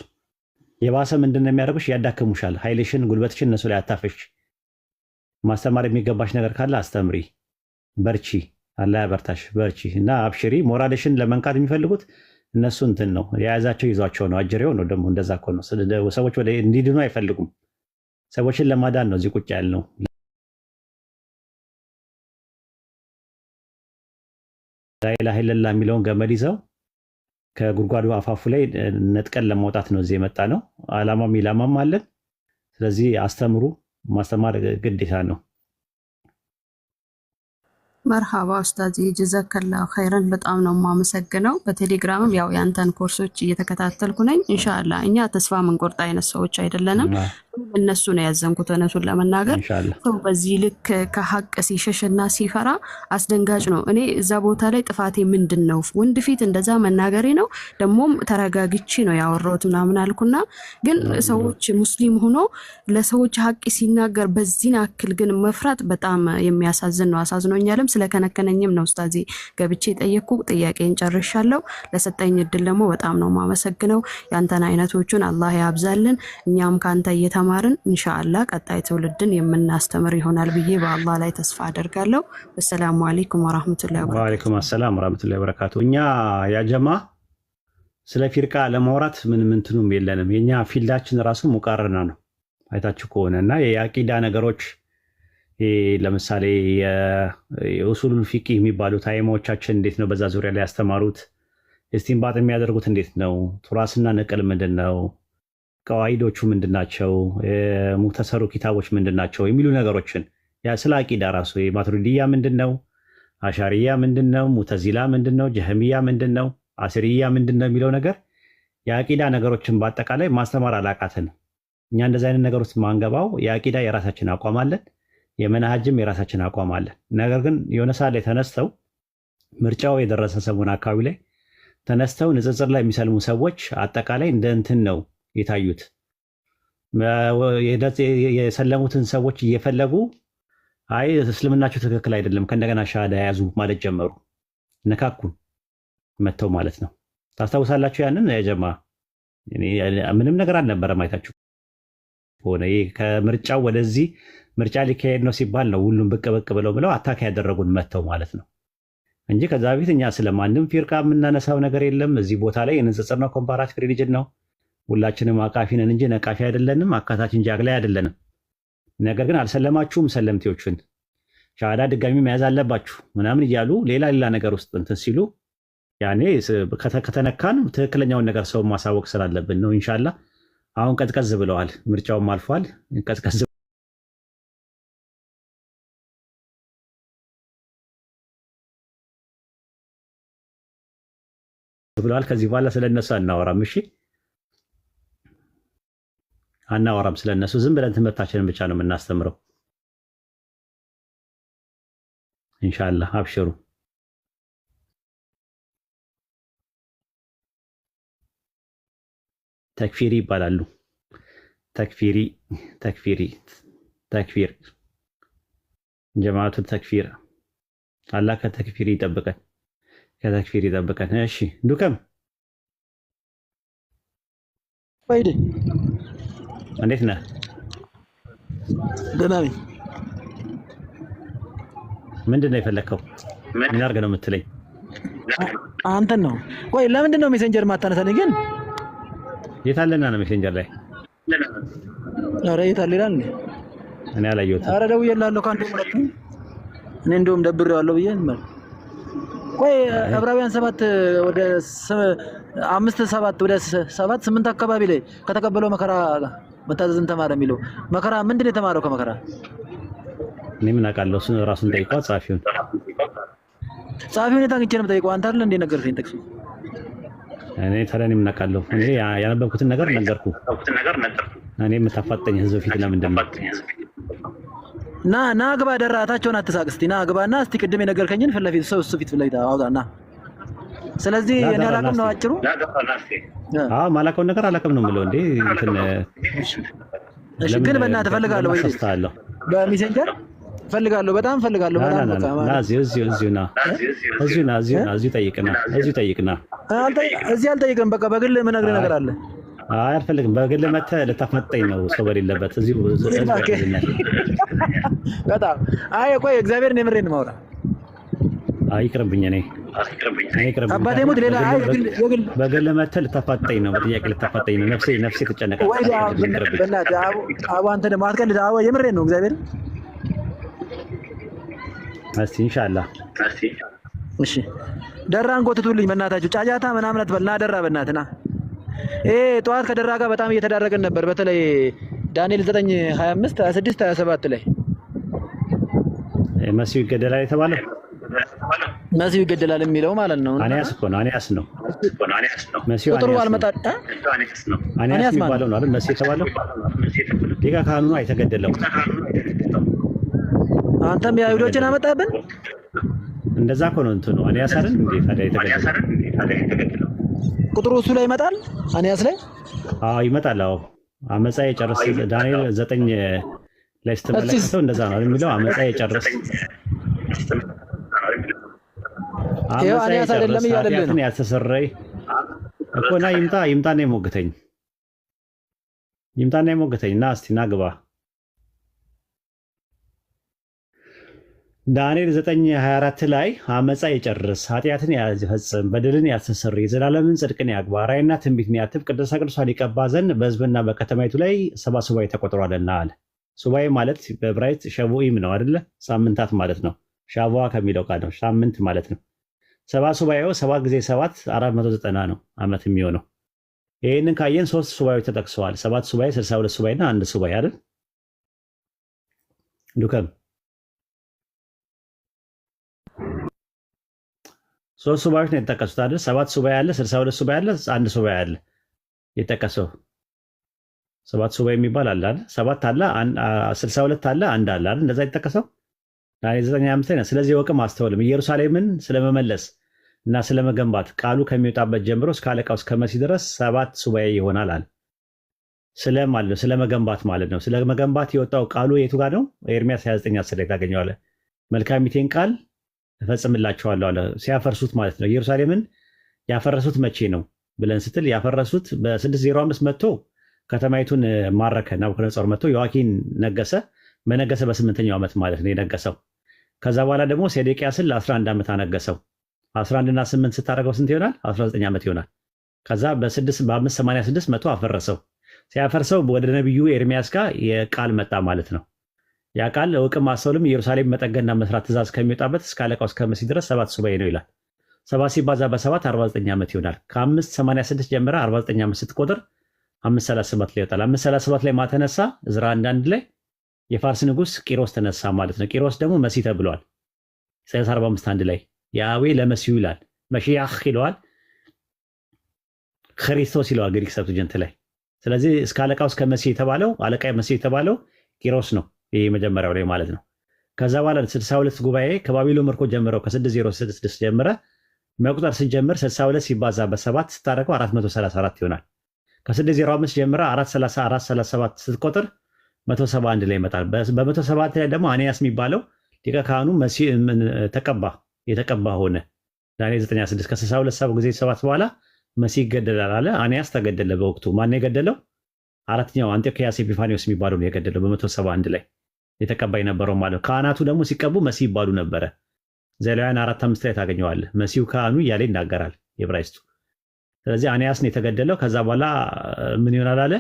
የባሰ ምንድነው የሚያደርጉሽ? ያዳክሙሻል። ኃይልሽን ጉልበትሽን እነሱ ላይ አታፈሽ። ማስተማር የሚገባሽ ነገር ካለ አስተምሪ፣ በርቺ፣ አላህ ያበርታሽ፣ በርቺ እና አብሽሪ። ሞራልሽን ለመንካት የሚፈልጉት እነሱ እንትን ነው የያዛቸው ይዟቸው ነው። አጅሬው ነው ደግሞ እንደዛ እኮ ነው። ሰዎች ወደ እንዲድኑ አይፈልጉም። ሰዎችን ለማዳን ነው እዚህ ቁጭ ያልነው። ላኢላሃ ኢለላህ የሚለውን ገመድ ይዘው ከጉድጓዱ አፋፉ ላይ ነጥቀን ለማውጣት ነው እዚህ የመጣ ነው። አላማም ኢላማም አለን። ስለዚህ አስተምሩ፣ ማስተማር ግዴታ ነው። መርሃባ ኡስታዝ ጀዛከላ ኸይረን በጣም ነው የማመሰግነው። በቴሌግራምም ያው ያንተን ኮርሶች እየተከታተልኩ ነኝ። ኢንሻአላህ እኛ ተስፋ መንቆርጥ አይነት ሰዎች አይደለንም። እነሱ ነው ያዘንኩት እውነቱን ለመናገር ሰው በዚህ ልክ ከሀቅ ሲሸሽና ሲፈራ አስደንጋጭ ነው። እኔ እዛ ቦታ ላይ ጥፋቴ ምንድን ነው? ወንድ ፊት እንደዛ መናገሬ ነው? ደግሞም ተረጋግቼ ነው ያወራሁት ምናምን አልኩና፣ ግን ሰዎች ሙስሊም ሆኖ ለሰዎች ሀቅ ሲናገር በዚህን አክል ግን መፍራት በጣም የሚያሳዝን ነው። አሳዝኖኛልም ስለከነከነኝም ነው ኡስታዚ ገብቼ ጠየቅኩ። ጥያቄን ጨርሻለሁ። ለሰጠኝ እድል ደግሞ በጣም ነው ማመሰግነው። ያንተን አይነቶቹን አላህ ያብዛልን። እኛም ካንተ እየተማርን ኢንሻአላህ ቀጣይ ትውልድን የምናስተምር ይሆናል ብዬ በአላህ ላይ ተስፋ አደርጋለሁ። ወሰላሙ አለይኩም ወራህመቱላሂ ወበረካቱ። ወአለይኩም ሰላም ወራህመቱላሂ ወበረካቱ። እኛ ያጀማ ስለ ፊርቃ ለማውራት ምንም እንትኑም የለንም። የኛ ፊልዳችን ራሱ ሙቃረና ነው አይታችሁ ከሆነና የአቂዳ ነገሮች ለምሳሌ የኡሱሉል ፊቅህ የሚባሉት አይማዎቻችን እንዴት ነው በዛ ዙሪያ ላይ ያስተማሩት? እስቲንባጥ የሚያደርጉት እንዴት ነው? ቱራስና ነቅል ምንድነው? ቀዋይዶቹ ምንድናቸው? ሙክተሰሩ ኪታቦች ምንድናቸው? የሚሉ ነገሮችን ያ ስለ አቂዳ ራሱ ማቱሪዲያ ምንድነው? አሻሪያ ምንድነው? ሙተዚላ ምንድነው? ጀህሚያ ምንድነው? አስሪያ ምንድነው የሚለው ነገር የአቂዳ ነገሮችን በአጠቃላይ ማስተማር አላቃተን። እኛ እንደዚህ አይነት ነገሮች ማንገባው የአቂዳ የራሳችን አቋም አለን፣ የመናሃጅም የራሳችን አቋም አለን። ነገር ግን የሆነ ሰዓት ላይ ተነስተው ምርጫው የደረሰ ሰሞን አካባቢ ላይ ተነስተው ንጽጽር ላይ የሚሰልሙ ሰዎች አጠቃላይ እንደ እንትን ነው የታዩት። የሰለሙትን ሰዎች እየፈለጉ አይ እስልምናቸው ትክክል አይደለም ከእንደገና ሻሃዳ ያዙ ማለት ጀመሩ። ነካኩን መተው ማለት ነው። ታስታውሳላችሁ ያንን የጀማ ምንም ነገር አልነበረም። አይታችሁ ሆነ ከምርጫው ወደዚህ ምርጫ ሊካሄድ ነው ሲባል ነው ሁሉም ብቅ ብቅ ብለው አታክ ያደረጉን መተው ማለት ነው እንጂ ከዛ በፊት እኛ ስለማንም ፊርቃ የምናነሳው ነገር የለም። እዚህ ቦታ ላይ የንጽጽር ነው፣ ኮምፓራቲቭ ሪሊጅን ነው። ሁላችንም አቃፊ ነን እንጂ ነቃፊ አይደለንም፣ አካታች እንጂ አግላይ አይደለንም። ነገር ግን አልሰለማችሁም ሰለምቴዎችን ሻሃዳ ድጋሚ መያዝ አለባችሁ ምናምን እያሉ ሌላ ነገር ውስጥ እንትን ሲሉ ያኔ ከተነካን ትክክለኛውን ነገር ሰው ማሳወቅ ስላለብን ነው። ኢንሻአላህ አሁን ቀዝቀዝ ብለዋል፣ ምርጫውም አልፏል። ቀዝቀዝ ብለዋል። ከዚህ በኋላ ስለነሱ አናወራም። እሺ አናወራም ስለነሱ። ዝም ብለን ትምህርታችንን ብቻ ነው የምናስተምረው። ኢንሻአላህ አብሽሩ። ተክፊሪ ይባላሉ። ተክፊር ጀማዓቱ ተክፊር። አላህ ከተክፊር ይጠብቀን፣ ከተክፊር ይጠብቀን። እሺ ዱከም ወይዴ እንዴት ነህ? ደህና ነኝ። ምንድን ነው የፈለከው? ምን አድርገህ ነው የምትለኝ? አንተን ነው። ቆይ ለምንድን ነው ሜሴንጀር ማታነሳልኝ ግን? የት አለና ነው ሜሴንጀር ላይ? ኧረ የት አለ ይላል። እኔ አላየሁትም። ኧረ ደውዬልሃለሁ ከአንዱ ሁለቱ። እኔ እንደውም ደብሬዋለሁ ብዬ ማለት። ቆይ ዕብራውያን 7 ወደ 5:7 ወደ 7:8 አካባቢ ላይ ከተቀበለው መከራ መታዘዝን ተማረ የሚለው መከራ ምንድን ነው የተማረው? ከመከራ እኔ ምን አውቃለሁ? እሱን ራሱን ጠይቀው። ጻፊውን የት አግኝቼ ነው የምጠይቀው? አንተ አይደል እንዴ ነገርከኝ ጠቅሱ። እኔ ታዲያ እኔ ምን አውቃለሁ? እኔ ያነበብኩትን ነገር ነገርኩ። እኔ የምታፋጠኝ ህዝብ ፊት ለምንድን ነው? ና ግባ፣ ደራ ታቸውን አትሳቅ። እስቲ ና ግባና እስቲ ቅድም የነገርከኝን ፊት ለፊት ሰው እሱ ፊት ለፊት አውጣና። ስለዚህ እኔ አላውቅም ነው አጭሩ። አዎ ማላውቀውን ነገር አላውቅም ነው የምለው። እንዴ እንትን እሺ፣ ግን በእናትህ እፈልጋለሁ ወይ በሜሴንጀር ፈልጋለሁ በጣም ፈልጋለሁ በጣም በቃ እዚሁ ጠይቅና እዚህ አልጠይቅም። በቃ በግል የምነግርህ ነገር አለ። አይ አልፈልግም። በግል መተህ ልታፈጠኝ ነው ሰው በሌለበት እዚሁ በጣም አይ ቆይ እግዚአብሔርን የምሬን ማውራ ይቅርብኝ። እኔ አባቴ ሞት ሌላ አይ የግል በግል መተህ ልታፋጠኝ ነው፣ በጥያቄ ልታፋጠኝ ነው። ነፍሴ ተጨነቀች። ወይ በእናትህ አቡ አንተ ደግሞ አትቀልድ። አቡ የምሬን ነው እግዚአብሔር። እስቲ ኢንሻአላህ እሺ ደራን ጎትቱልኝ በእናታችሁ። ጫጫታ ምናምን አትበል ና ደራ በእናትህ ና። ጠዋት ከደራ ጋር በጣም እየተዳረገን ነበር። በተለይ ዳንኤል 9:25 26 27 ላይ መሲሁ ይገደላል የተባለው መሲሁ ይገደላል የሚለው ማለት ነው። አኒያስ እኮ ነው። አኒያስ ነው መሲሁ። ቁጥሩ አልመጣ አኒያስ የሚባለው ነው አይደል? መሲሁ የተባለው ሊቀ ካህኑ ነው የተገደለው። አንተም የአይሁዶችን አመጣብን። እንደዛ እኮ ነው እንትኑ አኒያስ አይደል እንዴ? ታዲያ የተገደለው ቁጥሩ እሱ ላይ ይመጣል። አኒያስ ላይ ይመጣል። አዎ አመፃ የጨረሰ ዳንኤል 9 ላይ ስትመለከተው እንደዛ ነው የሚለው። አመፃ የጨረሰ አኒያስ አይደለም እያለልህ ነው። ያልተሰረይ እኮ ና ይምጣና ይሞግተኝ ና እስቲ ና ግባ። ዳንኤል 9:24 ላይ አመፃ የጨርስ ኃጢአትን ያፈጽም በደልን ያስተሰርይ የዘላለምን ጽድቅን ያግባ ራእይና ትንቢትን ያትብ ቅዱሳ ቅዱሳን ይቀባ ዘንድ በሕዝብና በከተማይቱ ላይ 7 ሱባኤ ተቆጥሯልና አለ። ሱባኤ ማለት በዕብራይስጥ ሸቡኢም ነው አይደለ? ሳምንታት ማለት ነው። ሻቡአ ከሚለው ቃል ነው ሳምንት ማለት ነው። 7 ሱባኤው 7 ጊዜ 7 490 ነው ዓመት የሚሆነው። ይህንን ካየን 3 ሱባኤዎች ተጠቅሰዋል። 7 ሱባኤ 62 ሱባኤና 1 ሱባኤ አይደል? ዱከም 3 ሱባኤዎች ነው የተጠቀሱት አይደል? 7 ሱባኤ አለ፣ 62 ሱባኤ አለ፣ 1 ሱባኤ አለ የተጠቀሰው። 7 ሱባኤ የሚባል አለ አይደል? 7 አለ፣ 62 አለ፣ 1 አለ አይደል? እንደዛ የተጠቀሰው ዳንኤል 9:25 ነው። ስለዚህ ወቅም አስተውልም ኢየሩሳሌምን ስለመመለስ እና ስለመገንባት ቃሉ ከሚወጣበት ጀምሮ እስከ አለቃው እስከ መሲህ ድረስ 7 ሱባኤ ይሆናል አለ። ስለማለት ነው፣ ስለመገንባት ማለት ነው። ስለመገንባት የወጣው ቃሉ የቱ ጋር ነው? ኤርሚያስ 29:10 ላይ ታገኘዋለህ። መልካሚቴን ቃል እፈጽምላቸዋለሁ አለ። ሲያፈርሱት ማለት ነው። ኢየሩሳሌምን ያፈረሱት መቼ ነው ብለን ስትል ያፈረሱት በ605 መጥቶ ከተማይቱን ማረከ። ናቡከደነፆር መጥቶ ዮአኪን ነገሰ። በነገሰ በ8ኛው ዓመት ማለት ነው የነገሰው። ከዛ በኋላ ደግሞ ሴዴቅያስን ለ11 ዓመት አነገሰው። 11 እና 8 ስታደርገው ስንት ይሆናል? 19 ዓመት ይሆናል። ከዛ በ586 መጥቶ አፈረሰው። ሲያፈርሰው ወደ ነቢዩ ኤርሚያስ ጋር የቃል መጣ ማለት ነው። ያ ቃል እውቅም አስተውልም ኢየሩሳሌም መጠገንና መስራት ትእዛዝ ከሚወጣበት እስከ አለቃው እስከ መሲህ ድረስ 7 ሱባኤ ነው ይላል። 7 ሲባዛ በ7 49 ዓመት ይሆናል። ከ586 ጀምረ 49 ዓመት ስትቆጥር 537 ላይ ይወጣል። 537 ላይ ማተነሳ ዕዝራ 1 ላይ የፋርስ ንጉስ ቂሮስ ተነሳ ማለት ነው። ቂሮስ ደግሞ መሲህ ተብሏል። ኢሳይያስ 45:1 ላይ ያህዌ ለመሲሁ ይላል። መሺያህ ይለዋል፣ ክርስቶስ ይለዋል ግሪክ ሰብትጀንት ላይ። ስለዚህ እስከ አለቃው እስከ መሲህ የተባለው አለቃ መሲህ የተባለው ቂሮስ ነው። ይሄ መጀመሪያው ላይ ማለት ነው። ከዛ በኋላ 62 ጉባኤ ከባቢሎን ምርኮ ጀምረው ከ606 ጀምረ መቁጠር ስንጀምር 62 ሲባዛ በ7 ስታደርገው 434 ይሆናል። ከ605 ጀምረ 437 ስትቆጥር 171 ላይ ይመጣል። በ171 ላይ ደግሞ አኒያስ የሚባለው ሊቀ ካህኑ መሲህ ተቀባ፣ የተቀባ ሆነ። ዳንኤል 9:6 ከ62 ጊዜ 7 በኋላ መሲህ ይገደላል አለ። አኒያስ ተገደለ። በወቅቱ ማን የገደለው? አራተኛው አንጢዮክያስ ኤጲፋኒዎስ የሚባለው ነው የገደለው በ171 ላይ የተቀባ የነበረው ማለት። ካህናቱ ደግሞ ሲቀቡ መሲህ ይባሉ ነበረ። ዘሌዋውያን 4:5 ላይ ታገኘዋለህ። መሲሁ ካህኑ እያለ ይናገራል የዕብራይስጡ። ስለዚህ አኒያስ ነው የተገደለው። ከዛ በኋላ ምን ይሆናል አለ?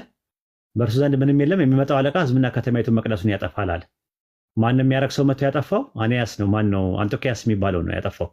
በእርሱ ዘንድ ምንም የለም፣ የሚመጣው አለቃ ህዝብና ከተማይቱን መቅደሱን ያጠፋል አለ። ማንም የሚያረክሰው መጥቶ ያጠፋው አኒያስ ነው። ማን ነው? አንጢዮክያስ የሚባለው ነው ያጠፋው።